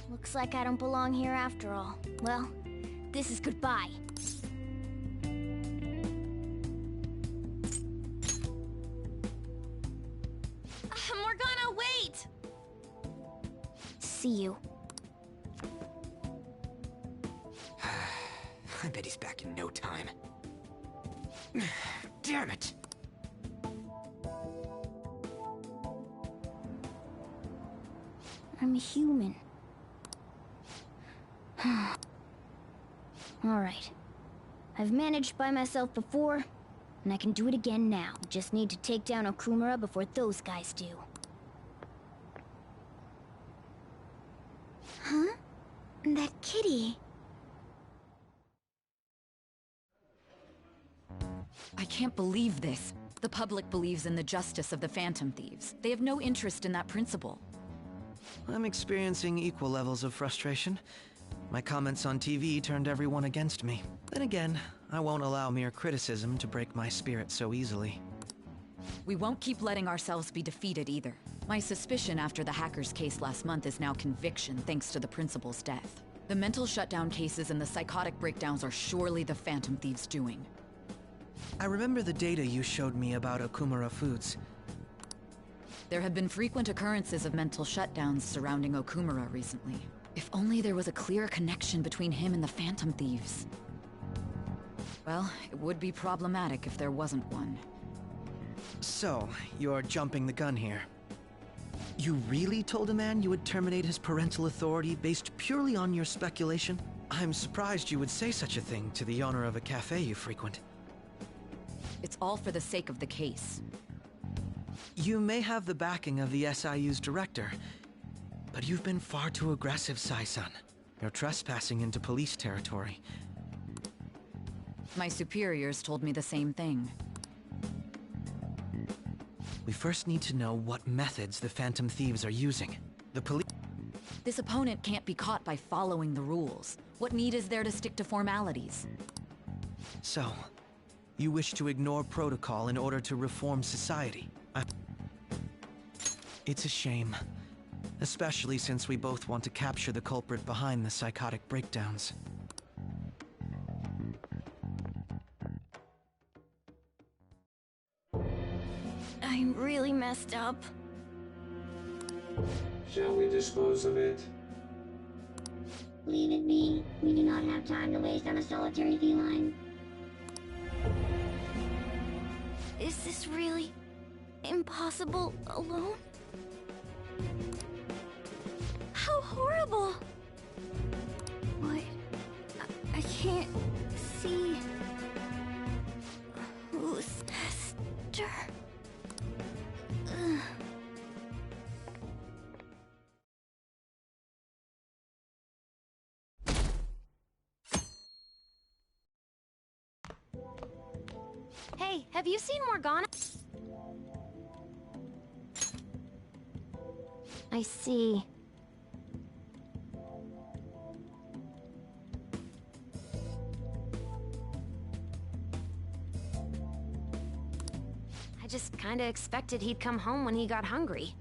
Looks like I don't belong here after all. Well, this is goodbye. Morgana, wait! See you. I bet he's back in no time. Damn it! I'm human. Alright. I've managed by myself before, and I can do it again now. Just need to take down Okumura before those guys do. Huh? That kitty. I can't believe this. The public believes in the justice of the Phantom Thieves. They have no interest in that principle. I'm experiencing equal levels of frustration. My comments on TV turned everyone against me. Then again, I won't allow mere criticism to break my spirit so easily. We won't keep letting ourselves be defeated either. My suspicion after the hackers case last month is now conviction thanks to the principal's death. The mental shutdown cases and the psychotic breakdowns are surely the Phantom Thieves' doing. I remember the data you showed me about Okumura Foods. There have been frequent occurrences of mental shutdowns surrounding Okumura recently. If only there was a clear connection between him and the Phantom Thieves. Well, it would be problematic if there wasn't one. So, you're jumping the gun here. You really told a man you would terminate his parental authority based purely on your speculation? I'm surprised you would say such a thing to the owner of a cafe you frequent. It's all for the sake of the case. You may have the backing of the SIU's director, but you've been far too aggressive, Sai-san. You're trespassing into police territory. My superiors told me the same thing. We first need to know what methods the Phantom Thieves are using. The police... This opponent can't be caught by following the rules. What need is there to stick to formalities? So, you wish to ignore protocol in order to reform society? It's a shame. Especially since we both want to capture the culprit behind the psychotic breakdowns. I'm really messed up. Shall we dispose of it? Leave it be. We do not have time to waste on a solitary feline. Is this really impossible alone? How horrible! What? I can't see. Who's Esther? Ugh. Hey, have you seen Morgana? I see. I just kinda expected he'd come home when he got hungry.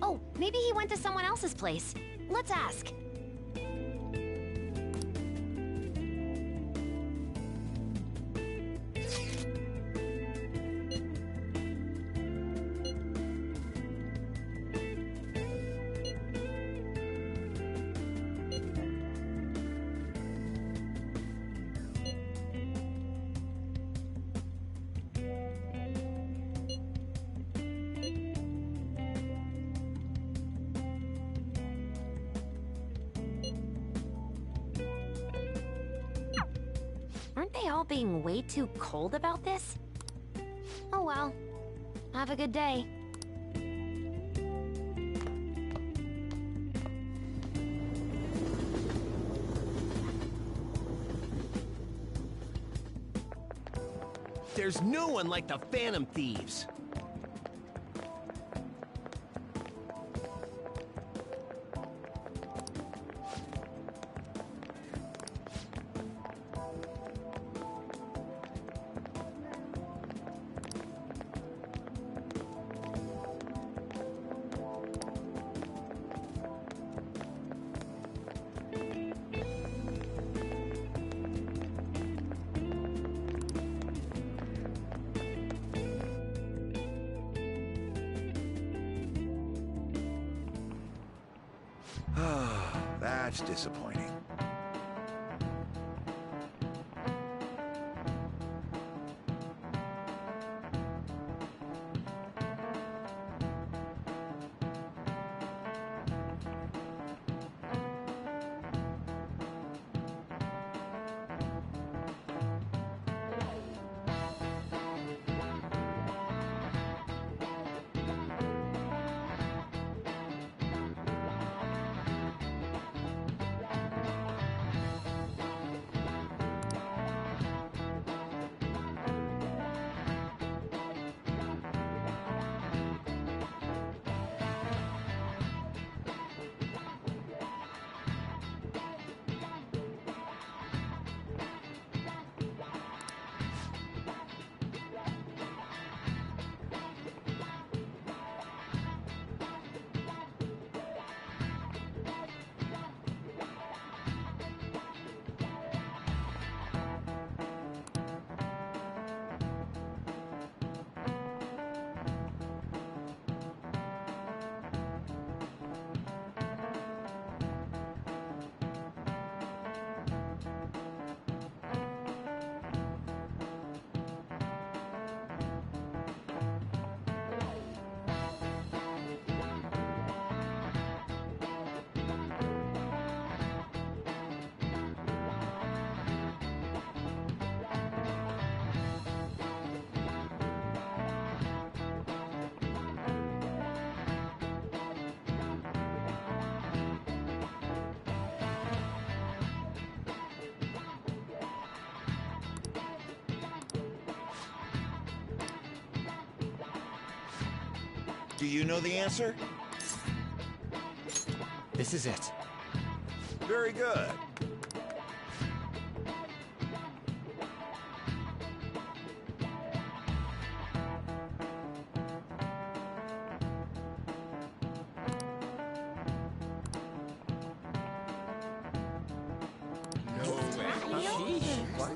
Oh, maybe he went to someone else's place. Let's ask. Aren't they all being way too cold about this? Oh well. Have a good day. There's no one like the Phantom Thieves. That's disappointing. Do you know the answer? This is it. Very good. Sheesh. What?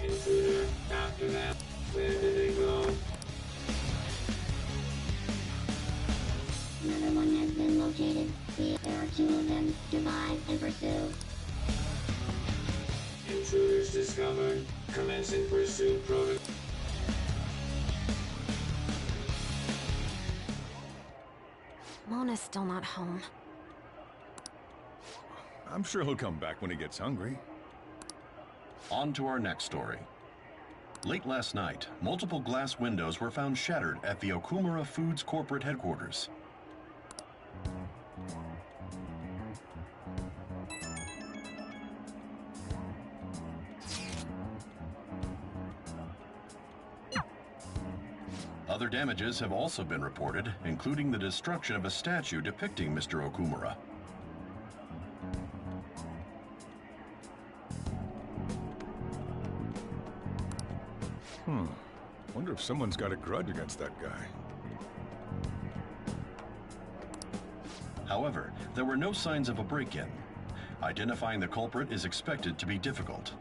Intruder, after that. Where did they go? Another one has been located. See, there are two of them. Divide and pursue. Intruders discovered. Commencing pursuit protocol. Mona's still not home. I'm sure he'll come back when he gets hungry. On to our next story. Late last night, multiple glass windows were found shattered at the Okumura Foods corporate headquarters. Other damages have also been reported, including the destruction of a statue depicting Mr. Okumura. Wonder if someone's got a grudge against that guy. However, there were no signs of a break-in. Identifying the culprit is expected to be difficult.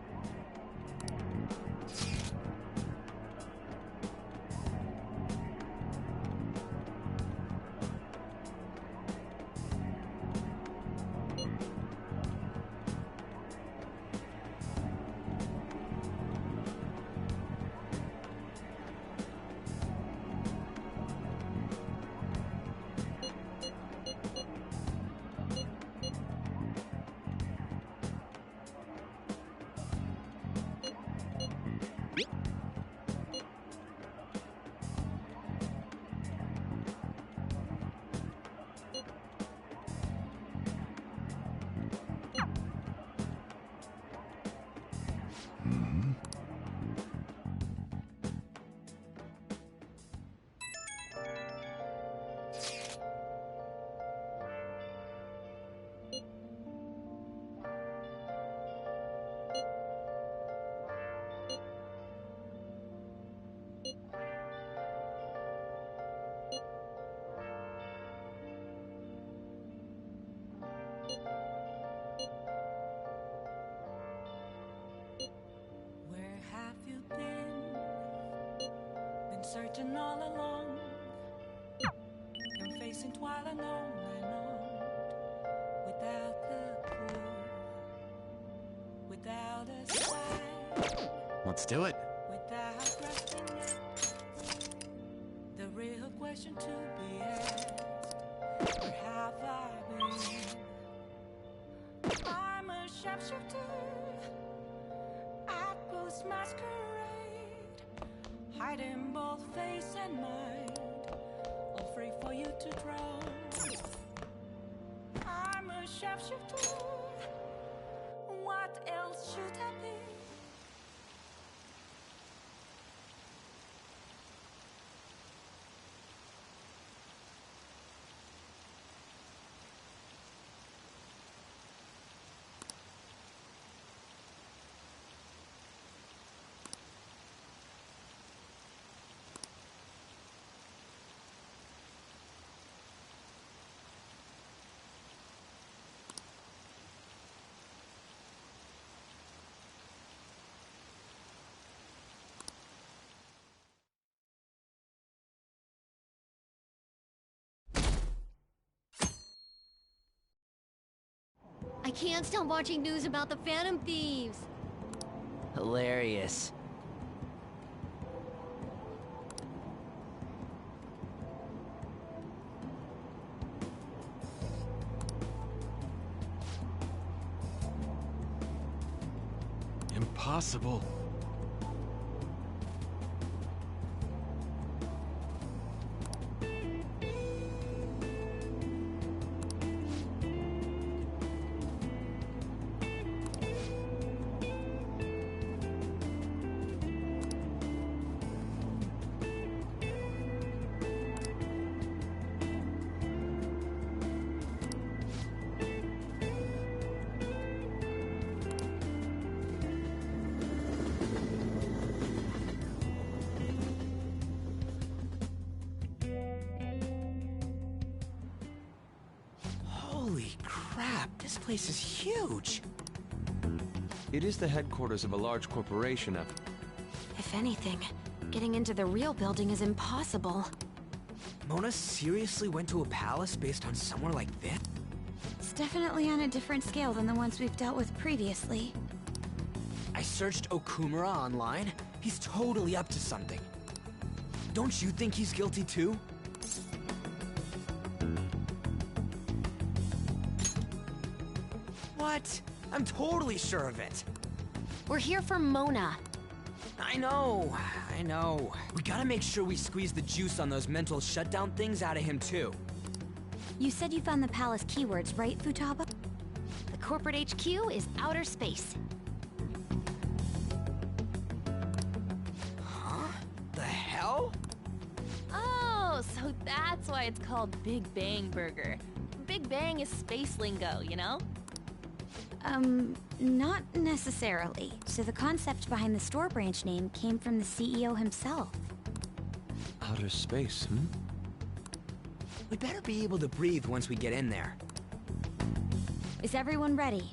Where have you been? Been searching all along, confessing while alone and on, without a clue, without a sign, Let's do it. without resting yet. The real question to be asked: where have I been? I'm a sharpshooter. Masquerade, hiding both face and mind, all free for you to draw. I'm a sharpshooter. What else should I be? I can't stop watching news about the Phantom Thieves. Hilarious. Impossible. Holy crap, this place is huge. It is the headquarters of a large corporation up. If anything, getting into the real building is impossible. Mona seriously went to a palace based on somewhere like this? It's definitely on a different scale than the ones we've dealt with previously. I searched Okumura online. He's totally up to something. Don't you think he's guilty too? What? I'm totally sure of it. We're here for Mona. I know. We gotta make sure we squeeze the juice on those mental shutdown things out of him too. You said you found the palace keywords, right, Futaba? The corporate HQ is outer space. Huh? The hell? Oh, so that's why it's called Big Bang Burger. Big Bang is space lingo, you know? Not necessarily. So the concept behind the store branch name came from the CEO himself. Outer space, hmm? We better be able to breathe once we get in there. Is everyone ready?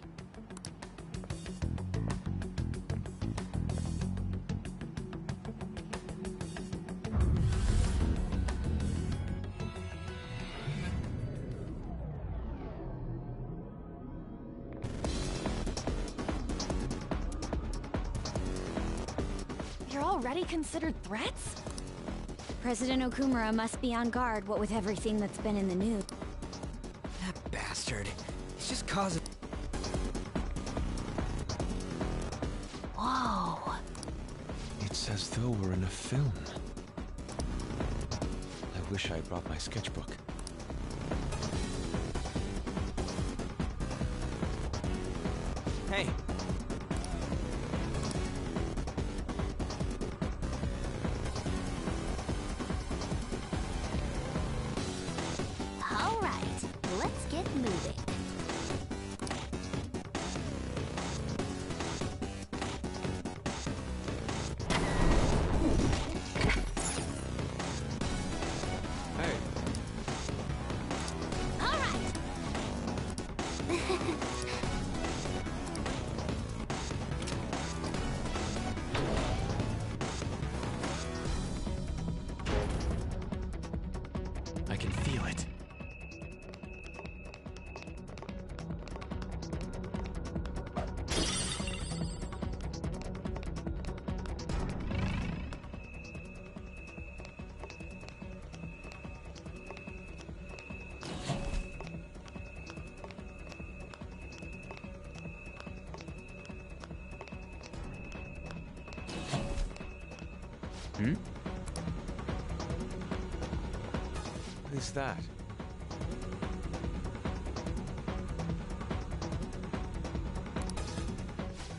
You're already considered threats? President Okumura must be on guard, what with everything that's been in the news. That bastard. He's just causing... Whoa. It's as though we're in a film. I wish I brought my sketchbook. Hey. All right, let's get moving. Hey. All right. I can feel it. Hmm? What is that?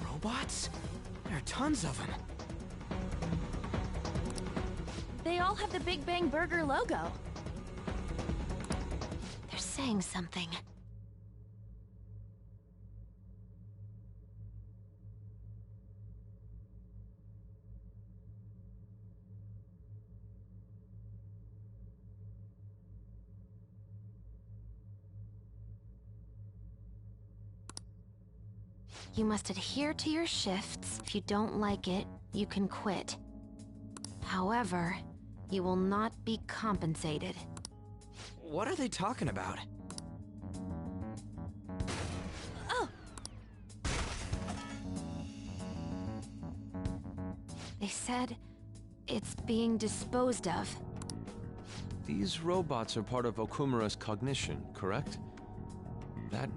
Robots? There are tons of them. They all have the Big Bang Burger logo. They're saying something. You must adhere to your shifts. If you don't like it, you can quit. However, you will not be compensated. What are they talking about? Oh, They said it's being disposed of. These robots are part of Okumura's cognition, correct? That...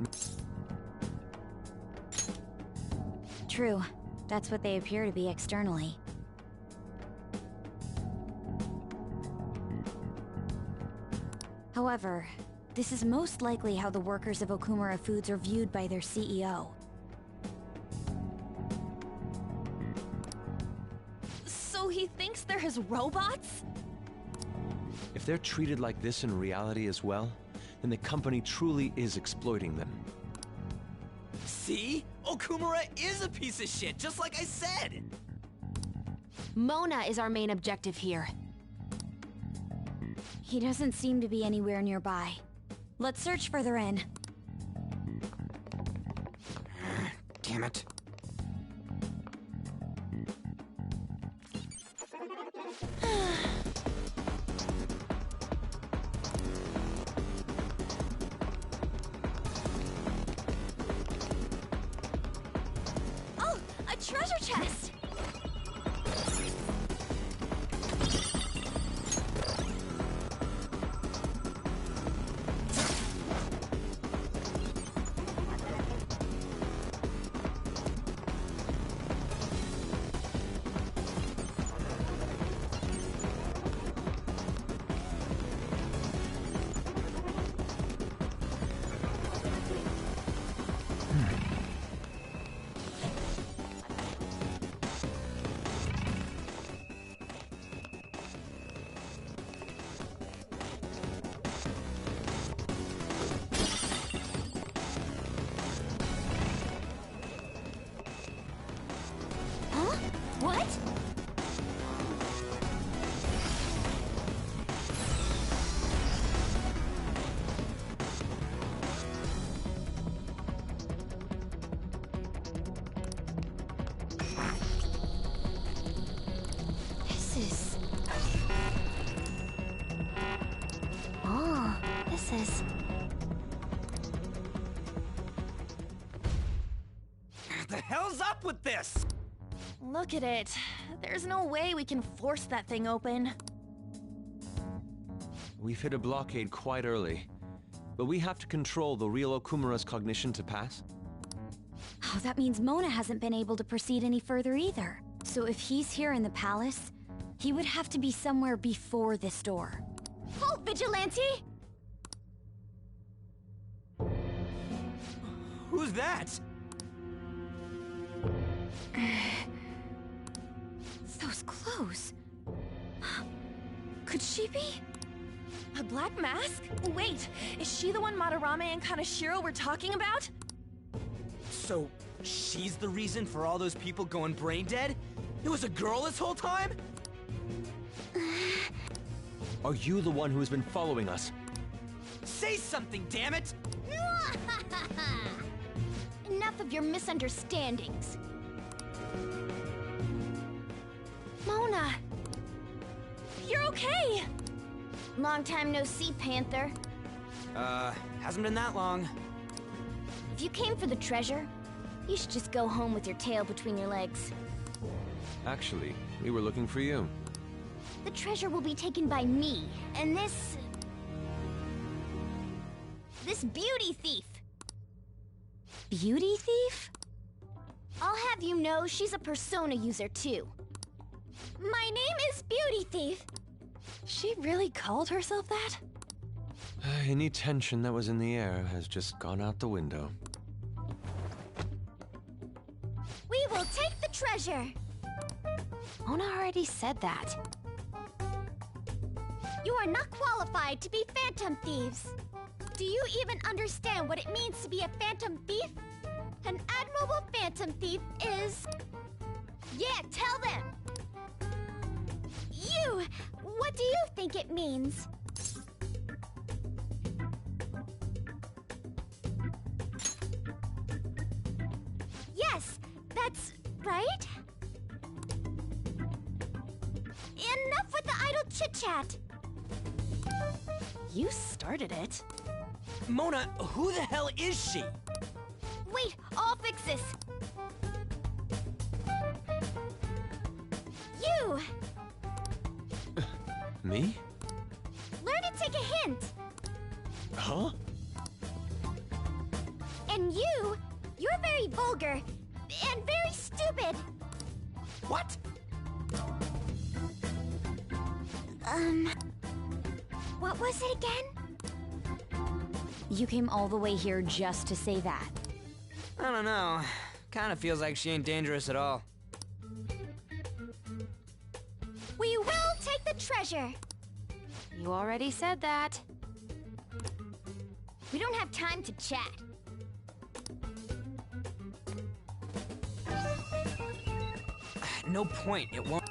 True. That's what they appear to be externally. However, this is most likely how the workers of Okumura Foods are viewed by their CEO. So he thinks they're his robots? If they're treated like this in reality as well, then the company truly is exploiting them. See? Okumura is a piece of shit, just like I said! Mona is our main objective here. He doesn't seem to be anywhere nearby. Let's search further in. Damn it. Oh, a treasure chest! What? This is... Oh, this is... The hell's up with this? Look at it. There's no way we can force that thing open. We've hit a blockade quite early, but we have to control the real Okumura's cognition to pass. Oh, that means Mona hasn't been able to proceed any further either. So if he's here in the palace, he would have to be somewhere before this door. Halt, Vigilante! Who's that? Those clothes. Could she be? A black mask? Wait, is she the one Madarame and Kaneshiro were talking about? So, she's the reason for all those people going brain dead? It was a girl this whole time? Are you the one who has been following us? Say something, damn it! Enough of your misunderstandings. Mona! You're okay! Long time no see, Panther. Hasn't been that long. If you came for the treasure, you should just go home with your tail between your legs. Actually, we were looking for you. The treasure will be taken by me, and this beauty thief. Beauty thief? I'll have you know she's a Persona user too. My name is Beauty Thief. She really called herself that? Any tension that was in the air has just gone out the window. We will take the treasure. Mona already said that. You are not qualified to be phantom thieves. Do you even understand what it means to be a phantom thief? An admirable phantom thief is... Yeah, tell them! You! What do you think it means? Yes, that's right. Enough with the idle chit-chat. You started it. Mona, who the hell is she? Wait, I'll fix this. Me? Learn to take a hint. Huh? And you're very vulgar and very stupid. What? What was it again? You came all the way here just to say that. I don't know. Kinda feels like she ain't dangerous at all. We will take the treasure. You already said that. We don't have time to chat. No point, it won't.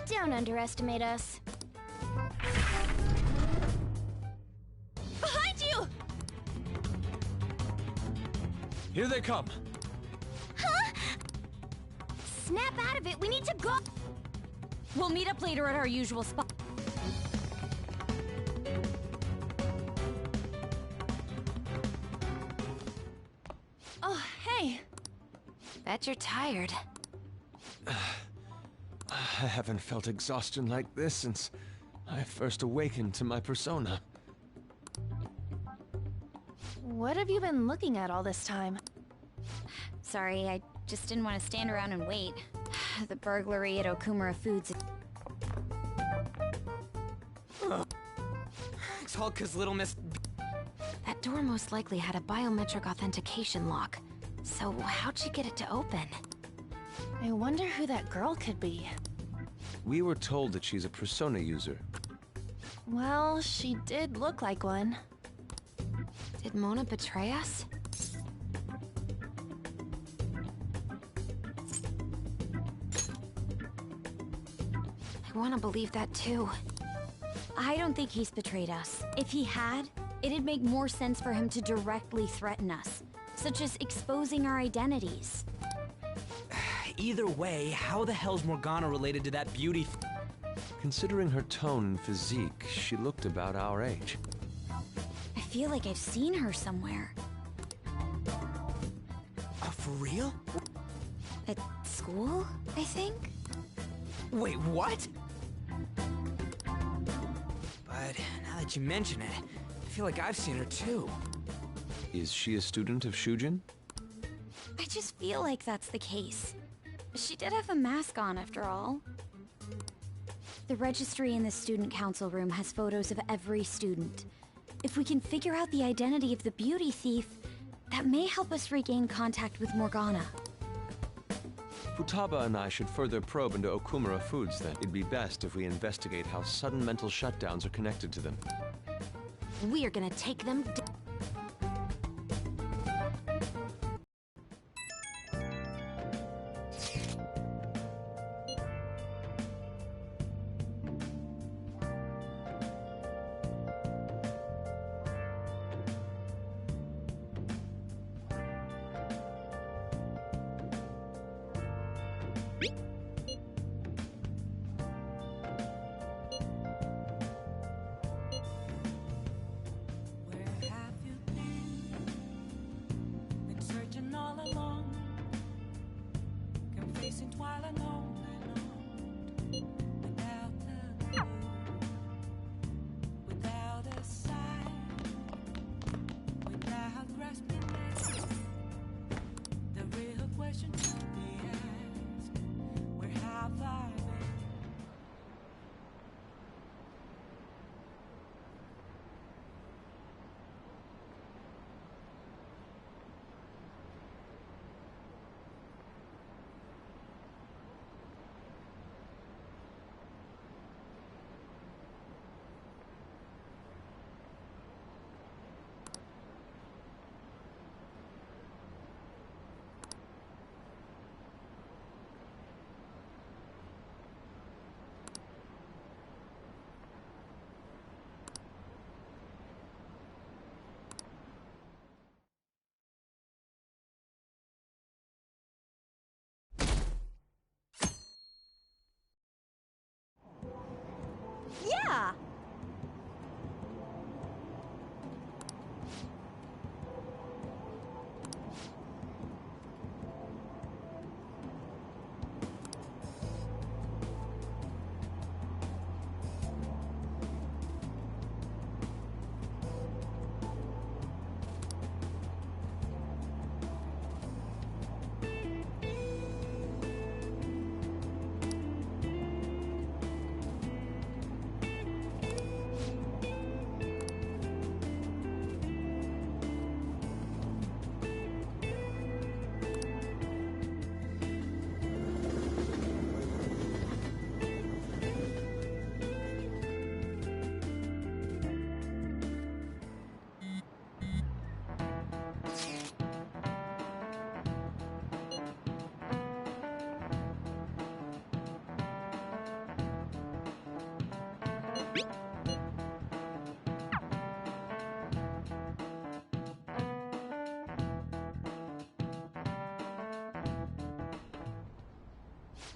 Don't underestimate us. Behind you! Here they come. Huh? Snap out of it. We need to go. We'll meet up later at our usual spot. Oh, hey. Bet you're tired. I haven't felt exhaustion like this since I first awakened to my persona. What have you been looking at all this time? Sorry, I just didn't want to stand around and wait. The burglary at Okumura Foods. It's all 'cause Little Miss... That door most likely had a biometric authentication lock. So how'd she get it to open? I wonder who that girl could be. We were told that she's a persona user. Well, she did look like one. Did Mona betray us? I want to believe that too. I don't think he's betrayed us. If he had, it'd make more sense for him to directly threaten us, such as exposing our identities. Either way, how the hell's Morgana related to that beauty Considering her tone and physique, she looked about our age. I feel like I've seen her somewhere. For real? At school, I think? Wait, what? But now that you mention it, I feel like I've seen her too. Is she a student of Shujin? I just feel like that's the case. She did have a mask on, after all. The registry in the student council room has photos of every student. If we can figure out the identity of the beauty thief, that may help us regain contact with Morgana. Futaba and I should further probe into Okumura Foods then. It'd be best if we investigate how sudden mental shutdowns are connected to them. We're gonna take them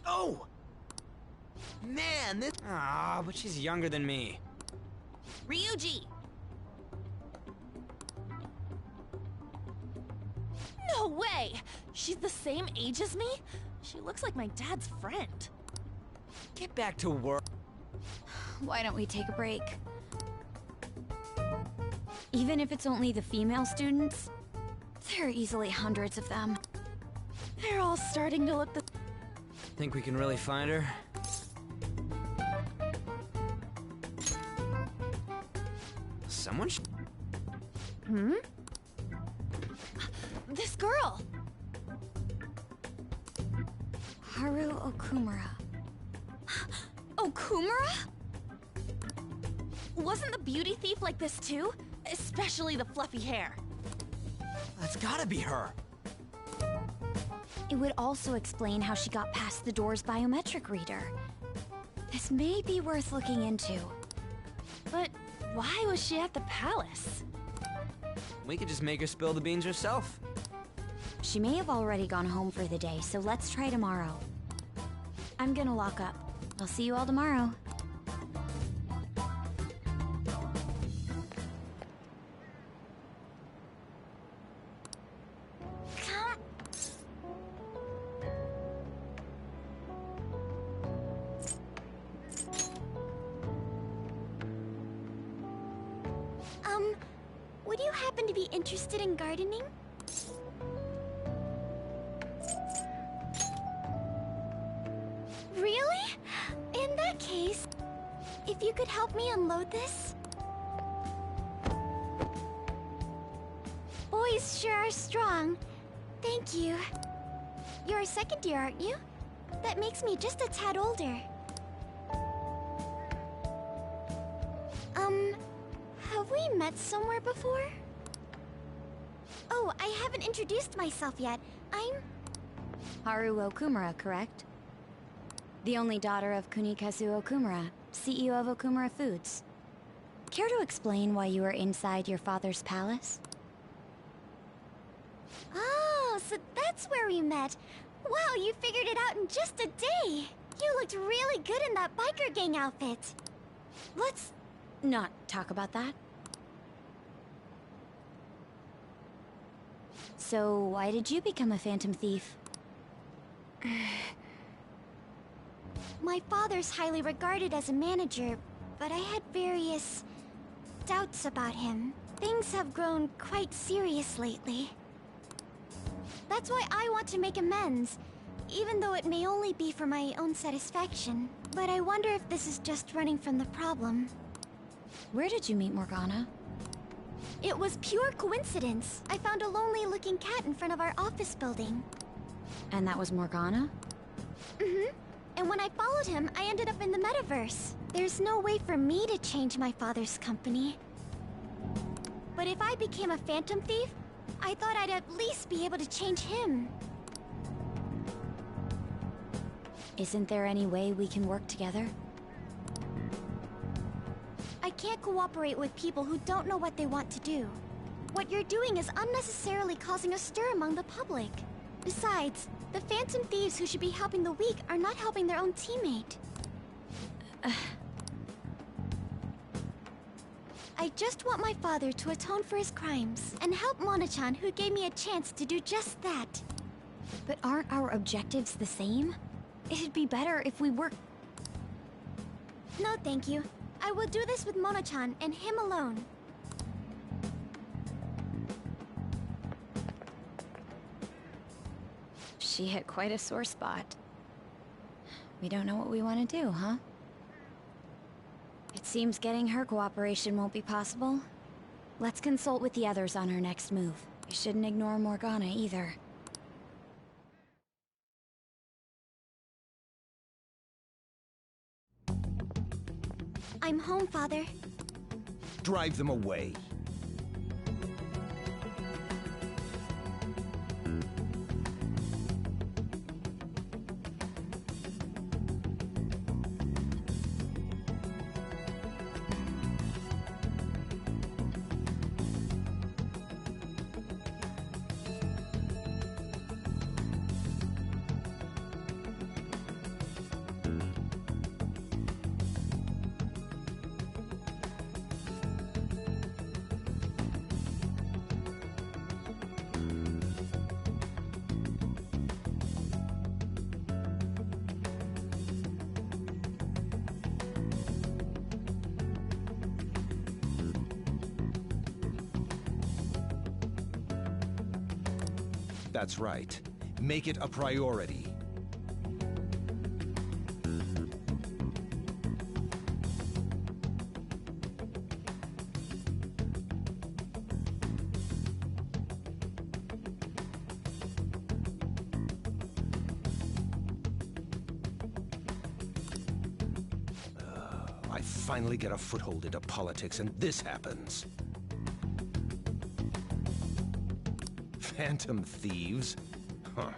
Oh! Man, this... Ah, but she's younger than me. Ryuji! No way! She's the same age as me? She looks like my dad's friend. Get back to work. Why don't we take a break? Even if it's only the female students, there are easily hundreds of them. They're all starting to look the... Think we can really find her? Someone Hmm? This girl! Haru Okumura. Okumura? Wasn't the beauty thief like this too? Especially the fluffy hair. That's gotta be her. It would also explain how she got past the door's biometric reader. This may be worth looking into. But why was she at the palace? We could just make her spill the beans herself. She may have already gone home for the day, so let's try tomorrow. I'm gonna lock up. I'll see you all tomorrow. Would you happen to be interested in gardening? Really? In that case, if you could help me unload this? Boys sure are strong. Thank you. You're a second year, aren't you? That makes me just a tad older. Have we met somewhere before? Oh, I haven't introduced myself yet. I'm... Haru Okumura, correct? The only daughter of Kunikazu Okumura, CEO of Okumura Foods. Care to explain why you were inside your father's palace? Oh, so that's where we met. Wow, you figured it out in just a day. You looked really good in that biker gang outfit. Let's not talk about that. So, why did you become a phantom thief? My father's highly regarded as a manager, but I had various doubts about him. Things have grown quite serious lately. That's why I want to make amends, even though it may only be for my own satisfaction. But I wonder if this is just running from the problem. Where did you meet Morgana? It was pure coincidence. I found a lonely-looking cat in front of our office building. And that was Morgana? Mm-hmm. And when I followed him, I ended up in the metaverse. There's no way for me to change my father's company. But if I became a phantom thief, I thought I'd at least be able to change him. Isn't there any way we can work together? I can't cooperate with people who don't know what they want to do. What you're doing is unnecessarily causing a stir among the public. Besides, the phantom thieves who should be helping the weak are not helping their own teammate. I just want my father to atone for his crimes and help Mona-chan, who gave me a chance to do just that. But aren't our objectives the same? It'd be better if we work... No, thank you. I will do this with Mona-chan and him alone. She hit quite a sore spot. We don't know what we want to do, huh? It seems getting her cooperation won't be possible. Let's consult with the others on our next move. We shouldn't ignore Morgana either. I'm home, Father. Drive them away. That's right. Make it a priority. I finally get a foothold into politics, and this happens. Phantom thieves? Huh.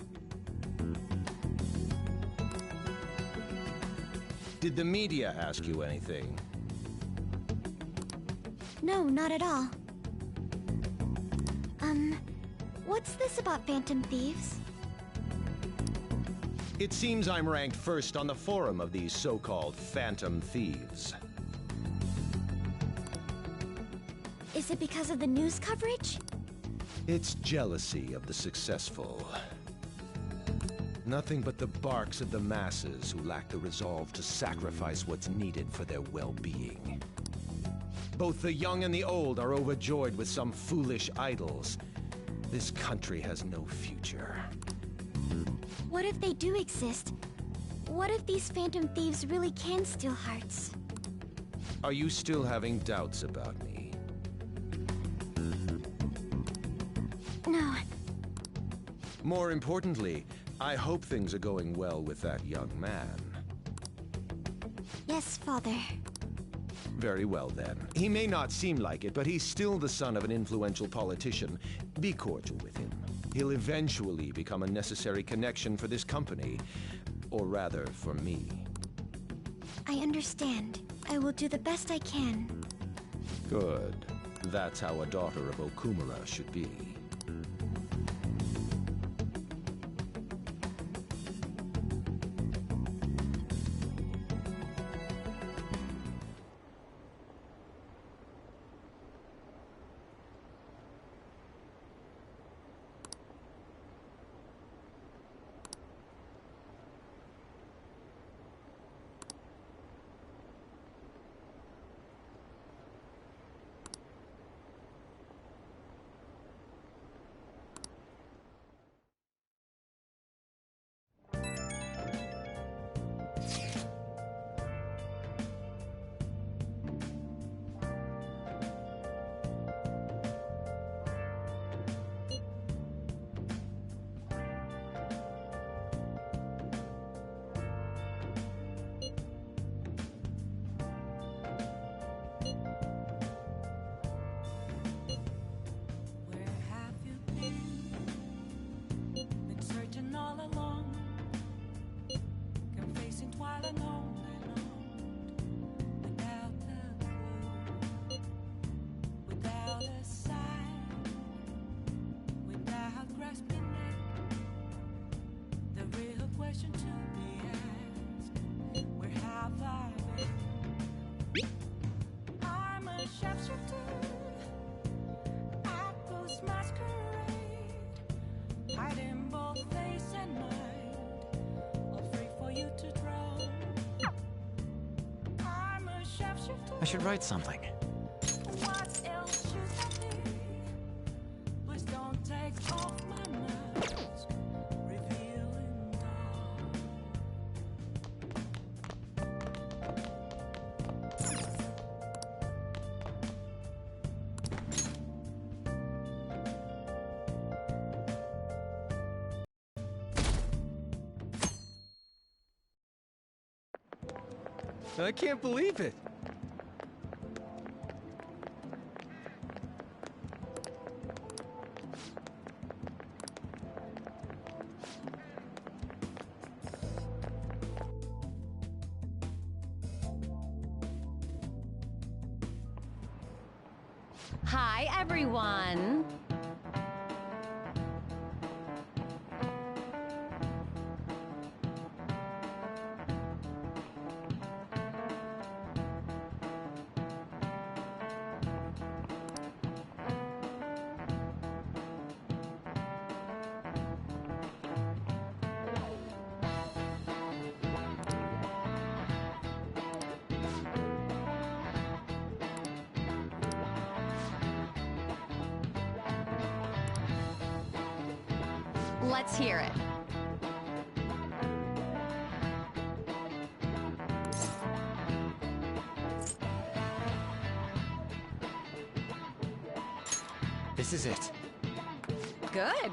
Did the media ask you anything? No, not at all. What's this about Phantom Thieves? It seems I'm ranked first on the forum of these so-called Phantom Thieves. Is it because of the news coverage? It's jealousy of the successful. Nothing but the barks of the masses who lack the resolve to sacrifice what's needed for their well-being. Both the young and the old are overjoyed with some foolish idols. This country has no future. What if they do exist? What if these Phantom Thieves really can steal hearts? Are you still having doubts about me? No. More importantly, I hope things are going well with that young man. Yes, Father. Very well, then. He may not seem like it, but he's still the son of an influential politician. Be cordial with him. He'll eventually become a necessary connection for this company. Or rather, for me. I understand. I will do the best I can. Good. That's how a daughter of Okumura should be. I should write something. I can't believe it. Hi, everyone. Let's hear it. This is it. Good.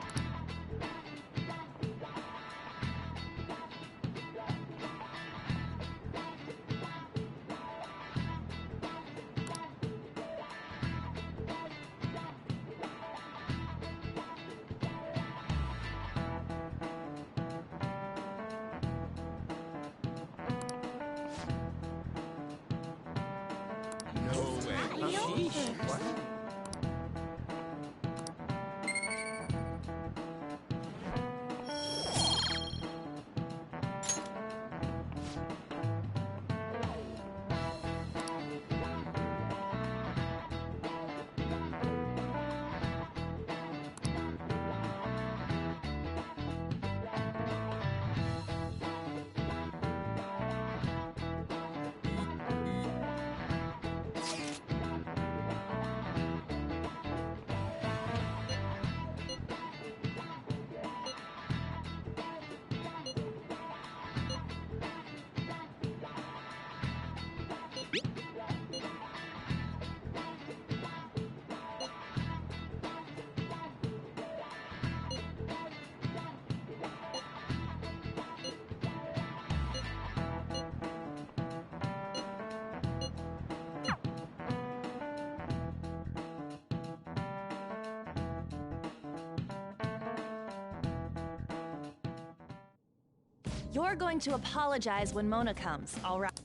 You're going to apologize when Mona comes, all right?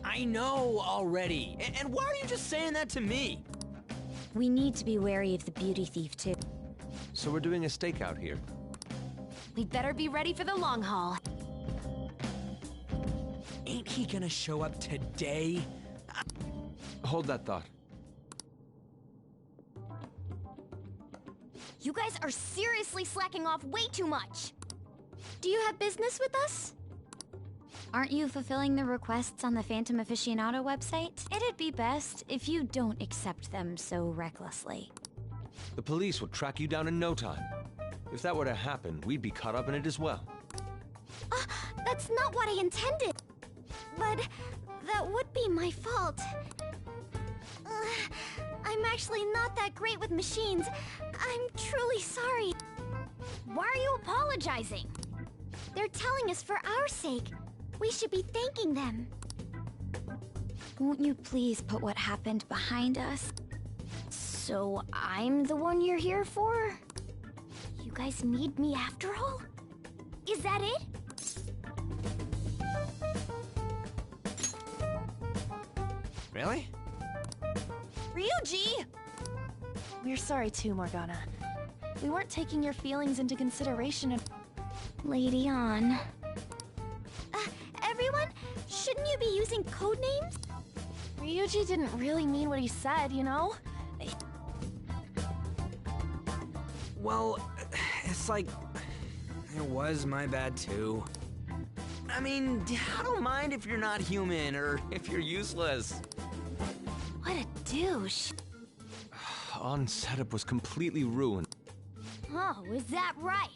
I know already. And why are you just saying that to me? We need to be wary of the beauty thief, too. So we're doing a stakeout here. We'd better be ready for the long haul. Ain't he gonna show up today? Hold that thought. You guys are seriously slacking off way too much. Do you have business with us? Aren't you fulfilling the requests on the Phantom Aficionado website? It'd be best if you don't accept them so recklessly. The police will track you down in no time. If that were to happen, we'd be caught up in it as well. That's not what I intended. But that would be my fault. I'm actually not that great with machines. I'm truly sorry. Why are you apologizing? They're telling us for our sake. We should be thanking them. Won't you please put what happened behind us? So I'm the one you're here for? You guys need me after all? Is that it? Really? Ryuji! We're sorry too, Morgana. We weren't taking your feelings into consideration and... Lady on. Everyone, shouldn't you be using code names? Ryuji didn't really mean what he said, you know? Well, it's like... It was my bad too. I mean, I don't mind if you're not human or if you're useless. What a douche. On setup was completely ruined. Oh, is that right?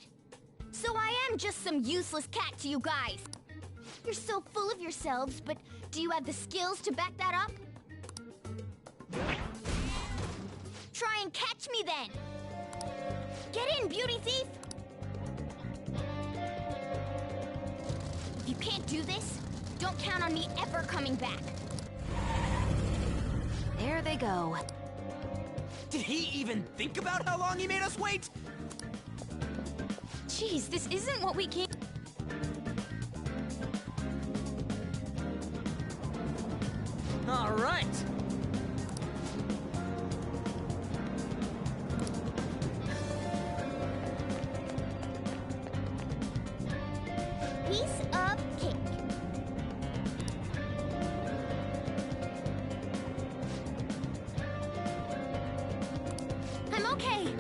So I am just some useless cat to you guys. You're so full of yourselves, but do you have the skills to back that up? Try and catch me then! Get in, beauty thief! If you can't do this, don't count on me ever coming back. There they go. Did he even think about how long he made us wait? Jeez, this isn't what we came... All right. Piece of cake. I'm okay.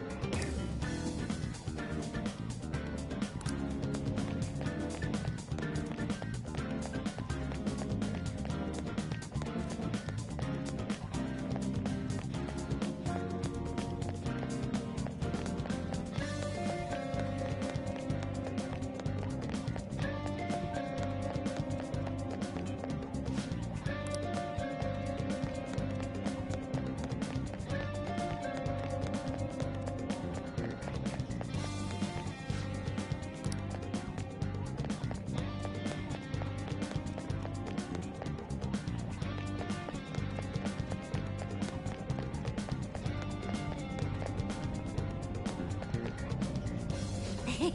Hey!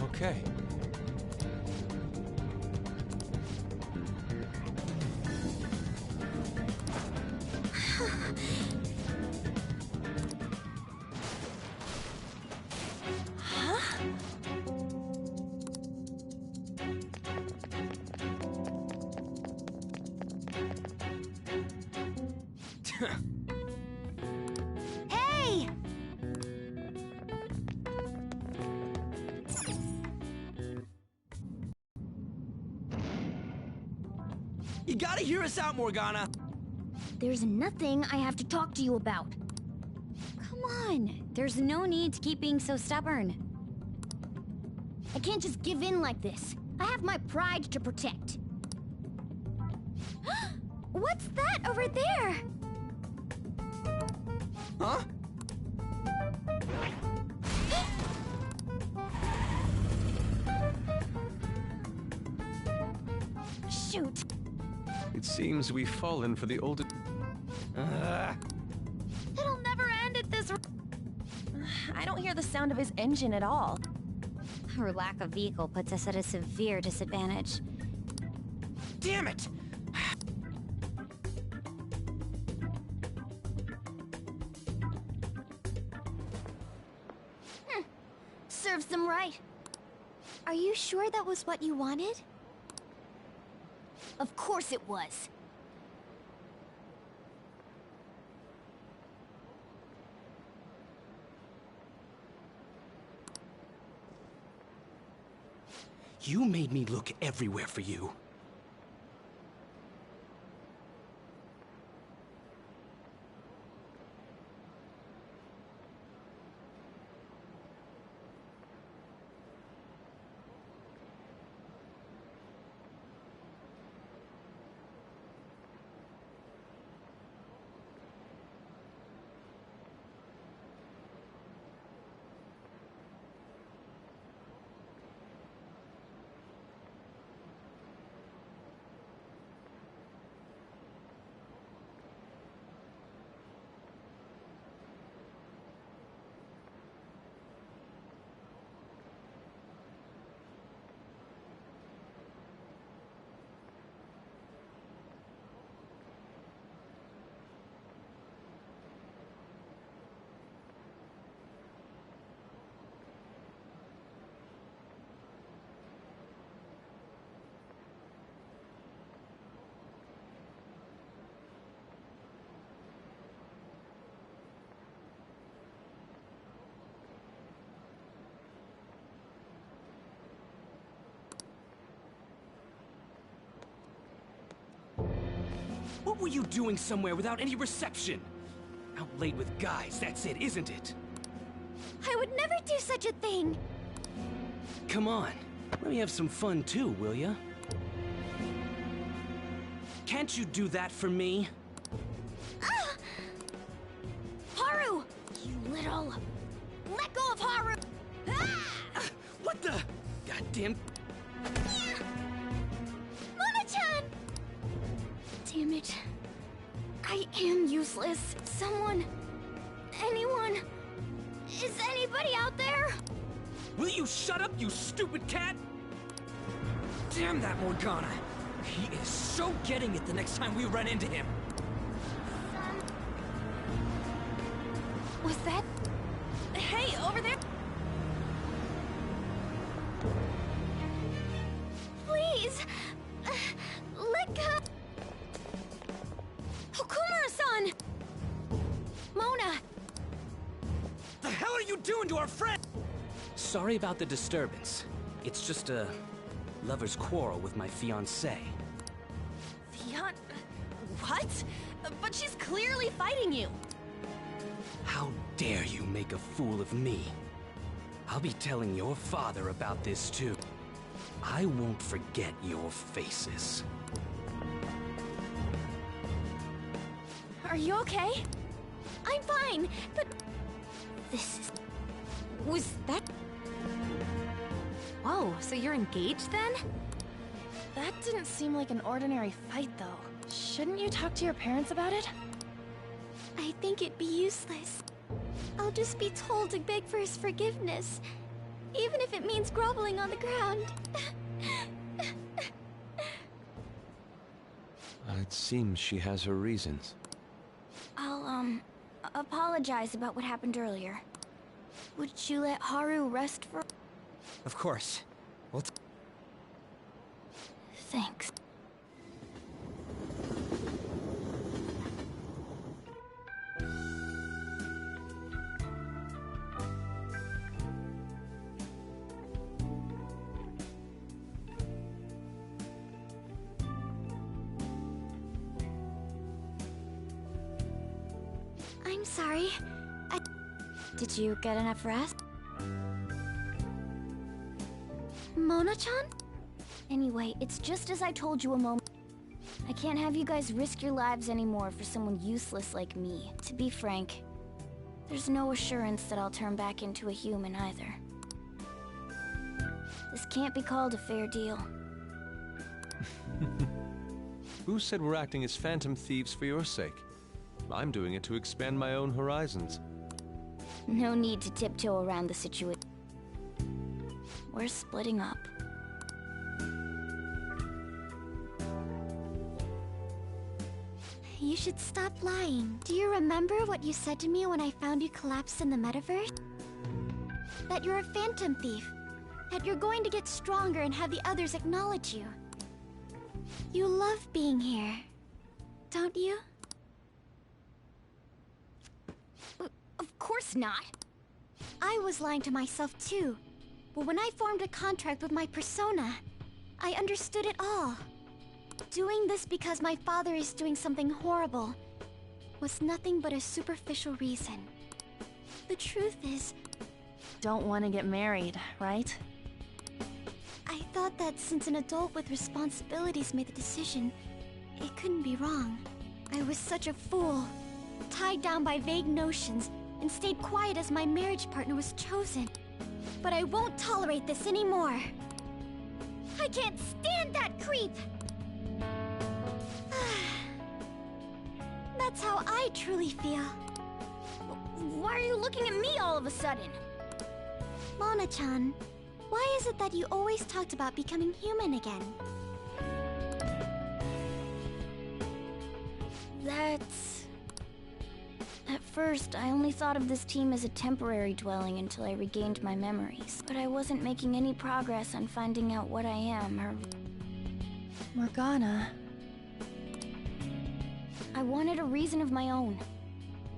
Okay. Hey! You gotta hear us out, Morgana. There's nothing I have to talk to you about. Come on, there's no need to keep being so stubborn. I can't just give in like this. I have my pride to protect. What's that over there? Huh? Shoot. It seems we've fallen for the old... It'll never end at this. I don't hear the sound of his engine at all. Our lack of vehicle puts us at a severe disadvantage. Damn it! Serves them right. Are you sure that was what you wanted? Of course it was. You made me look everywhere for you. What were you doing somewhere without any reception? Out late with guys, that's it, isn't it? I would never do such a thing. Come on, let me have some fun too, will ya? Can't you do that for me? Ah! Haru! You little... Let go of Haru! Ah! What the... Goddamn... Mona-chan! Damn it. I am useless. Someone... Anyone... Is anybody out there? Will you shut up, you stupid cat? Damn that Morgana! He is so getting it the next time we run into him. Was that... Hey, over there! Please! Let go! Okumura-san! Mona! The hell are you doing to our friend? Sorry about the disturbance. It's just a lover's quarrel with my fiancée. What? But she's clearly fighting you. How dare you make a fool of me? I'll be telling your father about this too. I won't forget your faces. Are you okay? I'm fine, but... This is... Was that... Whoa, so you're engaged then? That didn't seem like an ordinary fight, though. Shouldn't you talk to your parents about it? I think it'd be useless. I'll just be told to beg for his forgiveness, even if it means groveling on the ground. It seems she has her reasons. I'll, apologize about what happened earlier. Would you let Haru rest for... Of course. Well, Thanks. I'm sorry. Did you get enough rest? Mona-chan? Anyway, it's just as I told you a moment. I can't have you guys risk your lives anymore for someone useless like me. To be frank, there's no assurance that I'll turn back into a human either. This can't be called a fair deal. Who said we're acting as phantom thieves for your sake? I'm doing it to expand my own horizons. No need to tiptoe around the situation. We're splitting up. You should stop lying. Do you remember what you said to me when I found you collapsed in the metaverse? That you're a phantom thief. That you're going to get stronger and have the others acknowledge you. You love being here, don't you? Of course not. I was lying to myself too. But when I formed a contract with my persona, I understood it all. Doing this because my father is doing something horrible was nothing but a superficial reason. The truth is... Don't want to get married, right? I thought that since an adult with responsibilities made the decision, it couldn't be wrong. I was such a fool, tied down by vague notions, and stayed quiet as my marriage partner was chosen. But I won't tolerate this anymore. I can't stand that creep! That's how I truly feel. Why are you looking at me all of a sudden? Mona-chan, why is it that you always talked about becoming human again? That's... At first, I only thought of this team as a temporary dwelling until I regained my memories. But I wasn't making any progress on finding out what I am or... Morgana... I wanted a reason of my own.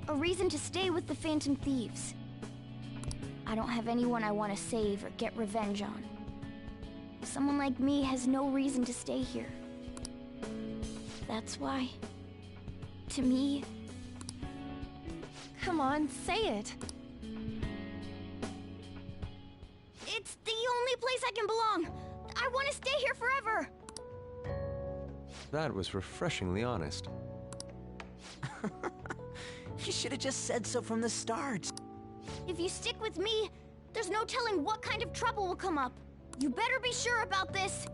A reason to stay with the Phantom Thieves. I don't have anyone I want to save or get revenge on. Someone like me has no reason to stay here. That's why... To me... Come on, say it. It's the only place I can belong! I want to stay here forever! That was refreshingly honest. You should have just said so from the start. If you stick with me, there's no telling what kind of trouble will come up. You better be sure about this.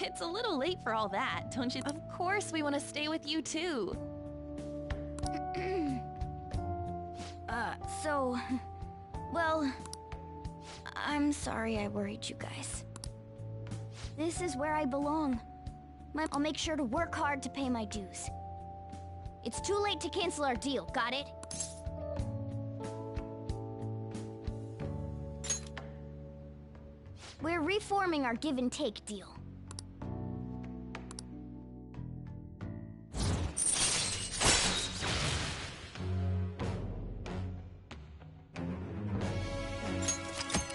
It's a little late for all that, don't you? Of course we want to stay with you too. Well, I'm sorry I worried you guys. This is where I belong. I'll make sure to work hard to pay my dues. It's too late to cancel our deal, got it? We're reforming our give and take deal.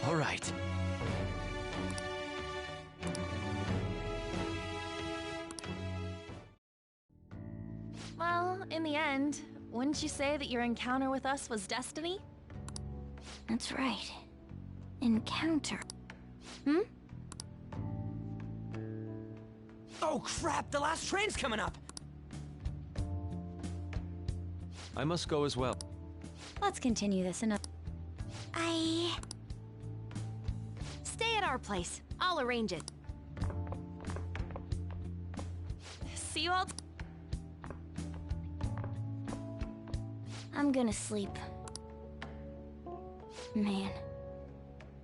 All right. Well, in the end, wouldn't you say that your encounter with us was destiny? That's right. Encounter. Oh crap, the last train's coming up! I must go as well. Let's continue this another. Stay at our place. I'll arrange it. See you all. I'm gonna sleep. Man.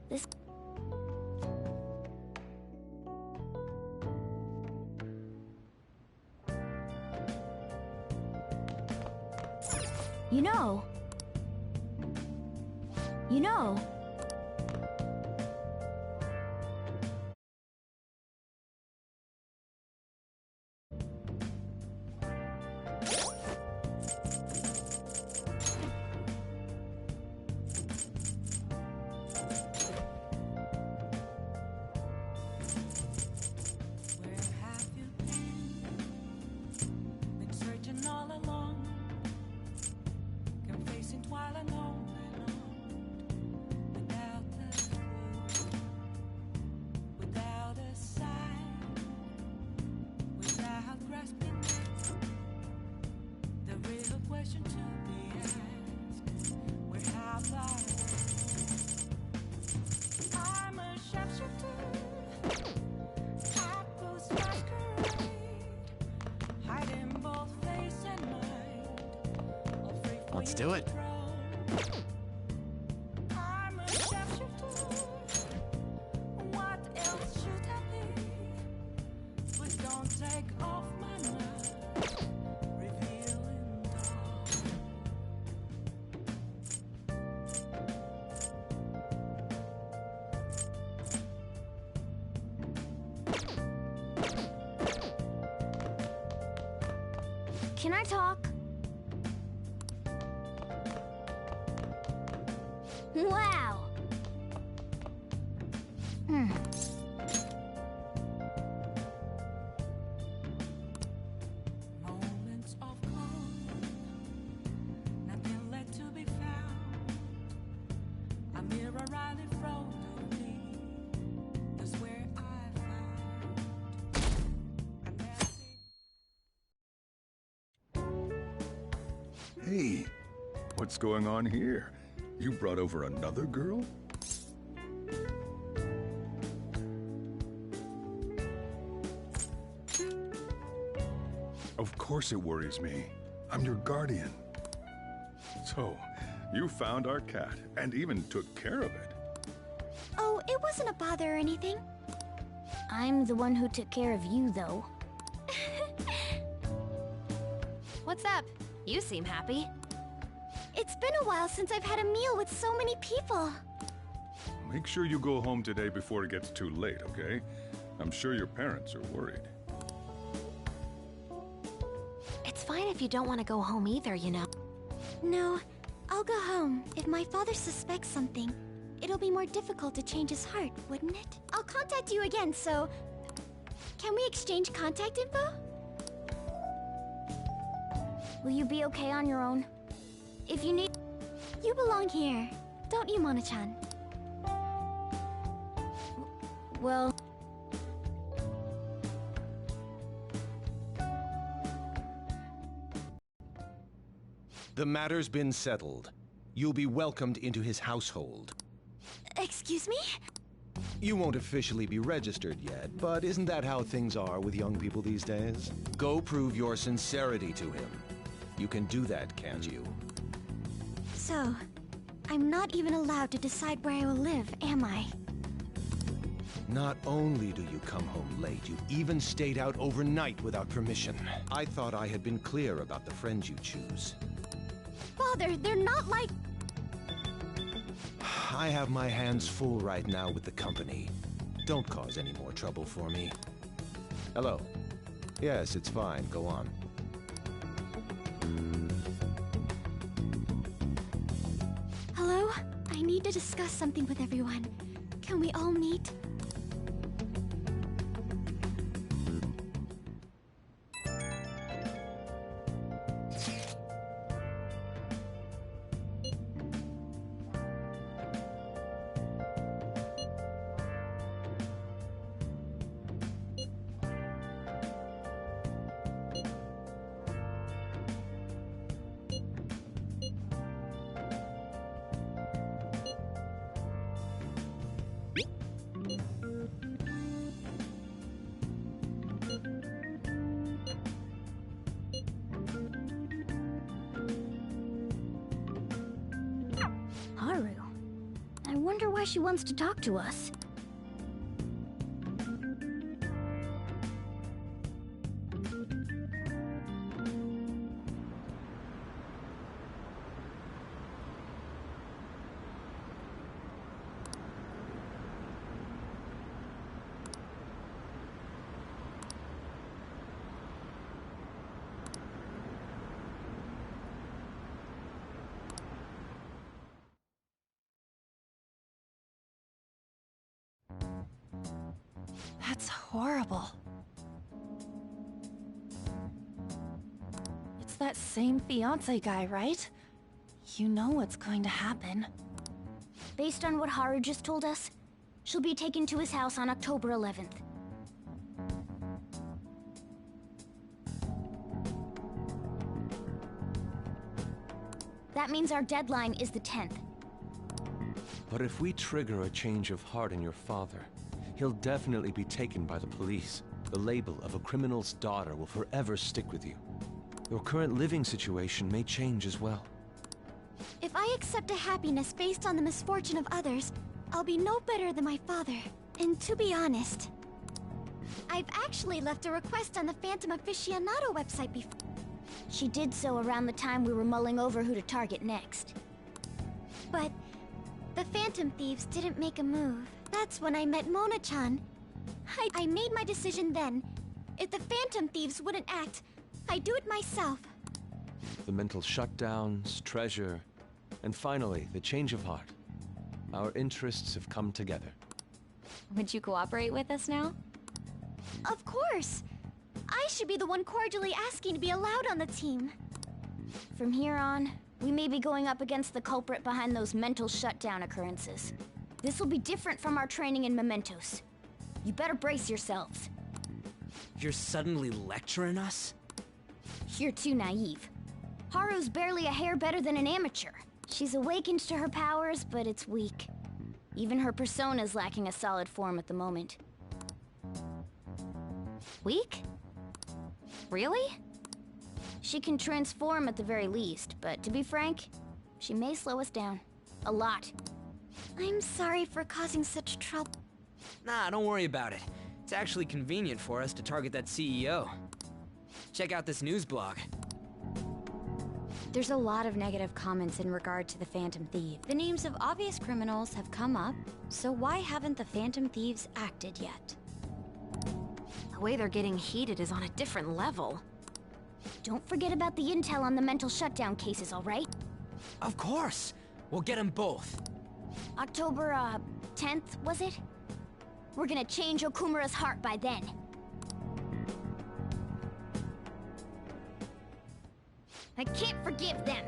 This... You know... Been searching all along, confessing while alone and on, without a clue, without a sign, without grasping it. The real question to be asked: where have I been? I'm a sharpshooter. Apples masquerade. Hiding both face and mind. Let's do it. I'm a sharpshooter. What else should I be? But don't take off my mask. Revealing dawn. Can I talk? Wow. Moments of calm, nothing left to be found. A mirror right in front of me. That's where I found. And that's it. Hey, what's going on here? You brought over another girl? Of course it worries me. I'm your guardian. So, you found our cat and even took care of it. Oh, it wasn't a bother or anything. I'm the one who took care of you, though. What's up? You seem happy. It's been a while since I've had a meal with so many people. Make sure you go home today before it gets too late, okay? I'm sure your parents are worried. It's fine if you don't want to go home either, you know. No, I'll go home. If my father suspects something, it'll be more difficult to change his heart, wouldn't it? I'll contact you again, so... Can we exchange contact info? Will you be okay on your own? If you need... You belong here, don't you, Mona-chan? Well... The matter's been settled. You'll be welcomed into his household. Excuse me? You won't officially be registered yet, but isn't that how things are with young people these days? Go prove your sincerity to him. You can do that, can't you? So, I'm not even allowed to decide where I will live, am I? Not only do you come home late, you even stayed out overnight without permission. I thought I had been clear about the friends you choose. Father, they're not like... I have my hands full right now with the company. Don't cause any more trouble for me. Hello. Yes, it's fine. Go on. Hello? I need to discuss something with everyone. Can we all meet? wonder why she wants to talk to us. That's horrible. It's that same fiance guy, right? You know what's going to happen. Based on what Haru just told us, she'll be taken to his house on October 11th. That means our deadline is the 10th. But if we trigger a change of heart in your father, he'll definitely be taken by the police. The label of a criminal's daughter will forever stick with you. Your current living situation may change as well. If I accept a happiness based on the misfortune of others, I'll be no better than my father. And to be honest, I've actually left a request on the Phantom Aficionado website before. She did so around the time we were mulling over who to target next. But the Phantom Thieves didn't make a move. That's when I met Mona-chan. I made my decision then. If the Phantom Thieves wouldn't act, I'd do it myself. The mental shutdowns, treasure, and finally, the change of heart. Our interests have come together. Would you cooperate with us now? Of course! I should be the one cordially asking to be allowed on the team. From here on, we may be going up against the culprit behind those mental shutdown occurrences. This will be different from our training in Mementos. You better brace yourselves. You're suddenly lecturing us? You're too naive. Haru's barely a hair better than an amateur. She's awakened to her powers, but it's weak. Even her persona's lacking a solid form at the moment. Weak? Really? She can transform at the very least, but to be frank, she may slow us down. A lot. I'm sorry for causing such trouble. Nah, don't worry about it. It's actually convenient for us to target that CEO. Check out this news blog. There's a lot of negative comments in regard to the Phantom Thief. The names of obvious criminals have come up, so why haven't the Phantom Thieves acted yet? The way they're getting heated is on a different level. Don't forget about the intel on the mental shutdown cases, all right? Of course! We'll get them both. October, 10th, was it? We're gonna change Okumura's heart by then. I can't forgive them.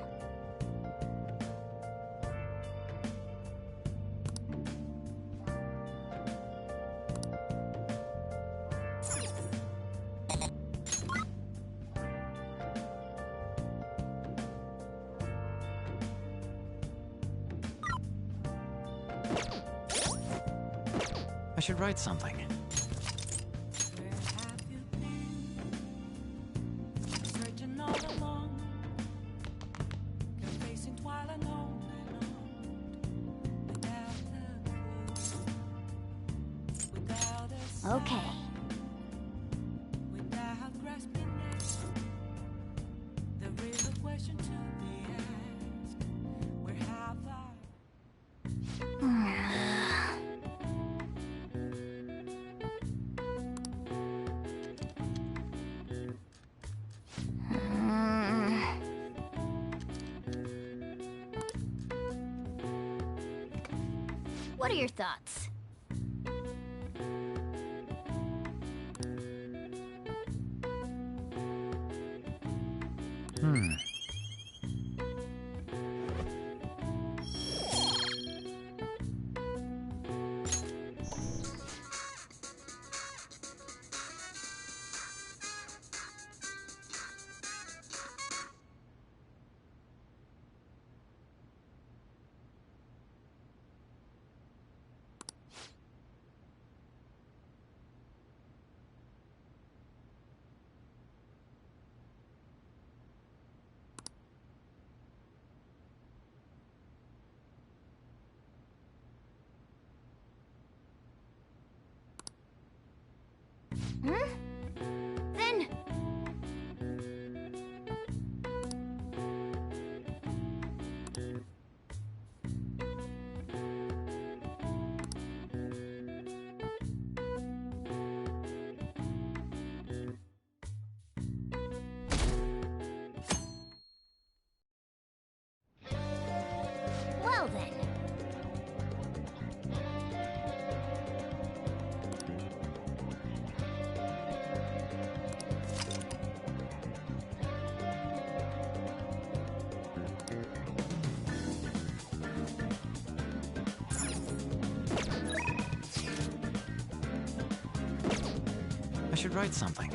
I should write something. Searching all along, confessing while alone and on, without a clue, without a sign, Okay. without grasping it. The real question to be asked: where have I? What are your thoughts? Then... Well then. I should write something.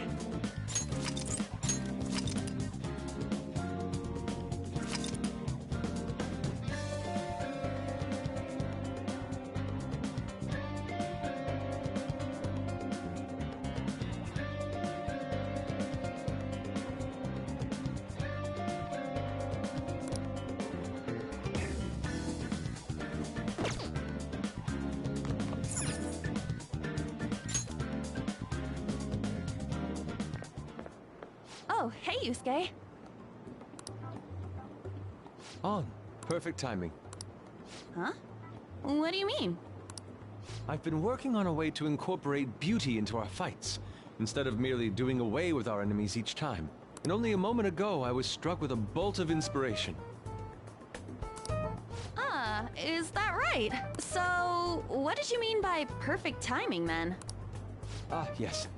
Oh, hey, Yusuke. On. Perfect timing. Huh? What do you mean? I've been working on a way to incorporate beauty into our fights, instead of merely doing away with our enemies each time. And only a moment ago, I was struck with a bolt of inspiration. Ah, is that right? So, what did you mean by perfect timing, then? Ah, yes.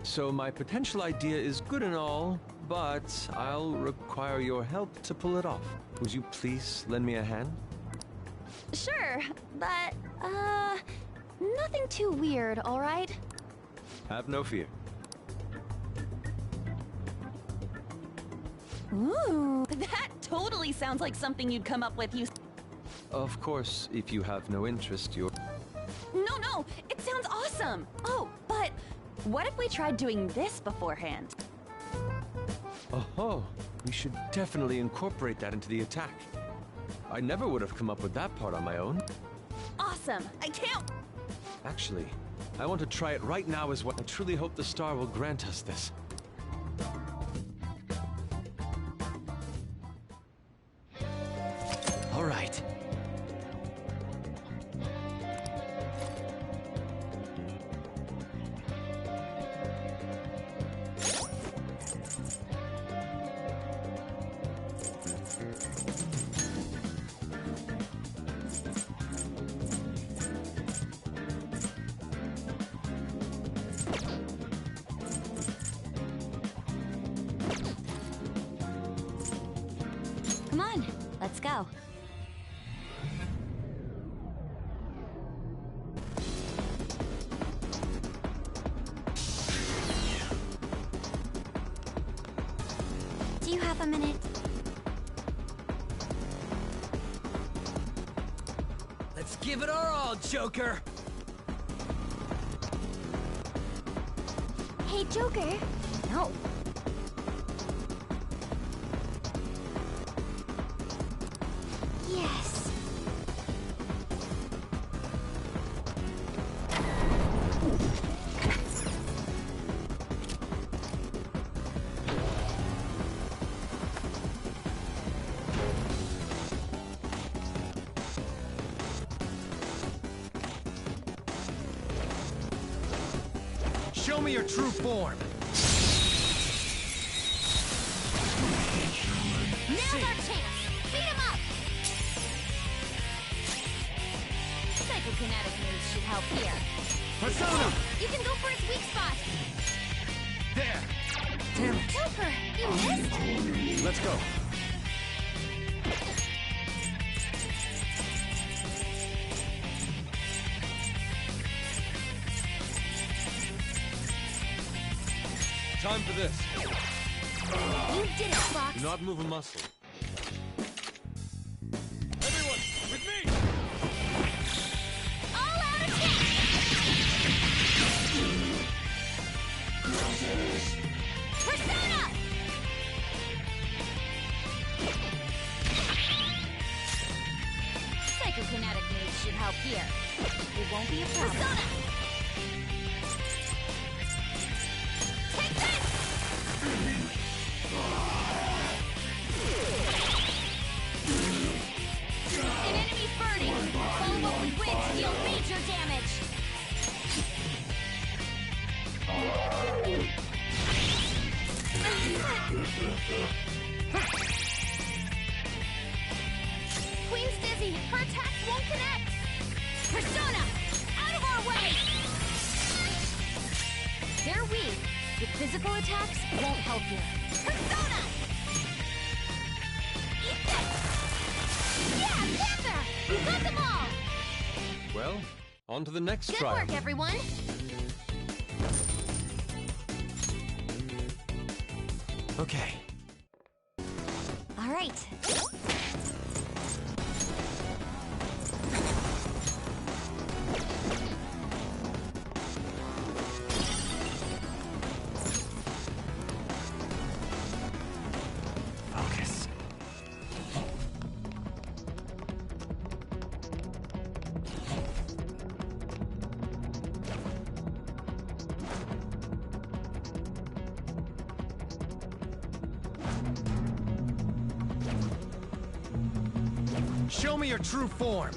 So my potential idea is good and all, but I'll require your help to pull it off. Would you please lend me a hand? Sure, but, nothing too weird, all right? Have no fear. Ooh, that totally sounds like something you'd come up with, Of course, if you have no interest, you're... No, it sounds awesome! Oh, but what if we tried doing this beforehand? Oh, we should definitely incorporate that into the attack. I never would have come up with that part on my own. Awesome! I can't... Actually, I want to try it right now as well. I truly hope the star will grant us this. All right. Come on, let's go. Do you have a minute? Let's give it our all, Joker! Hey, Joker. No. Yes. Show me your true form. Now's our chance. Beat him up. Psychokinetic moves should help here. Persona! You can go for its weak spot. There! Damn it! Joker, you missed. Let's go. Time for this. You did it, Fox. Do not move a muscle. Everyone, with me! All out attack! Persona! Psychokinetic moves should help here. It won't be a problem. Persona! Queen's dizzy. Her attacks won't connect. Persona! Out of our way! They're weak, but physical attacks won't help you. Persona! Eat this! Yeah, Panther! We've got them all! Well, on to the next Good trial. work, everyone! Okay. All right. Focus. Show me your true form.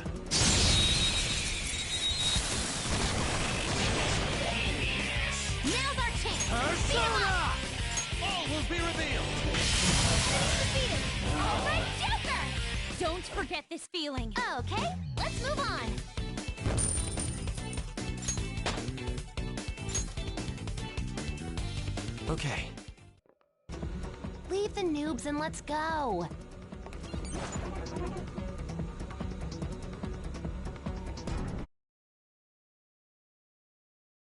Now's our chance! Persona! All will be revealed. Defeated! All right, Joker! Don't forget this feeling. Okay, let's move on. Okay. Leave the noobs and let's go.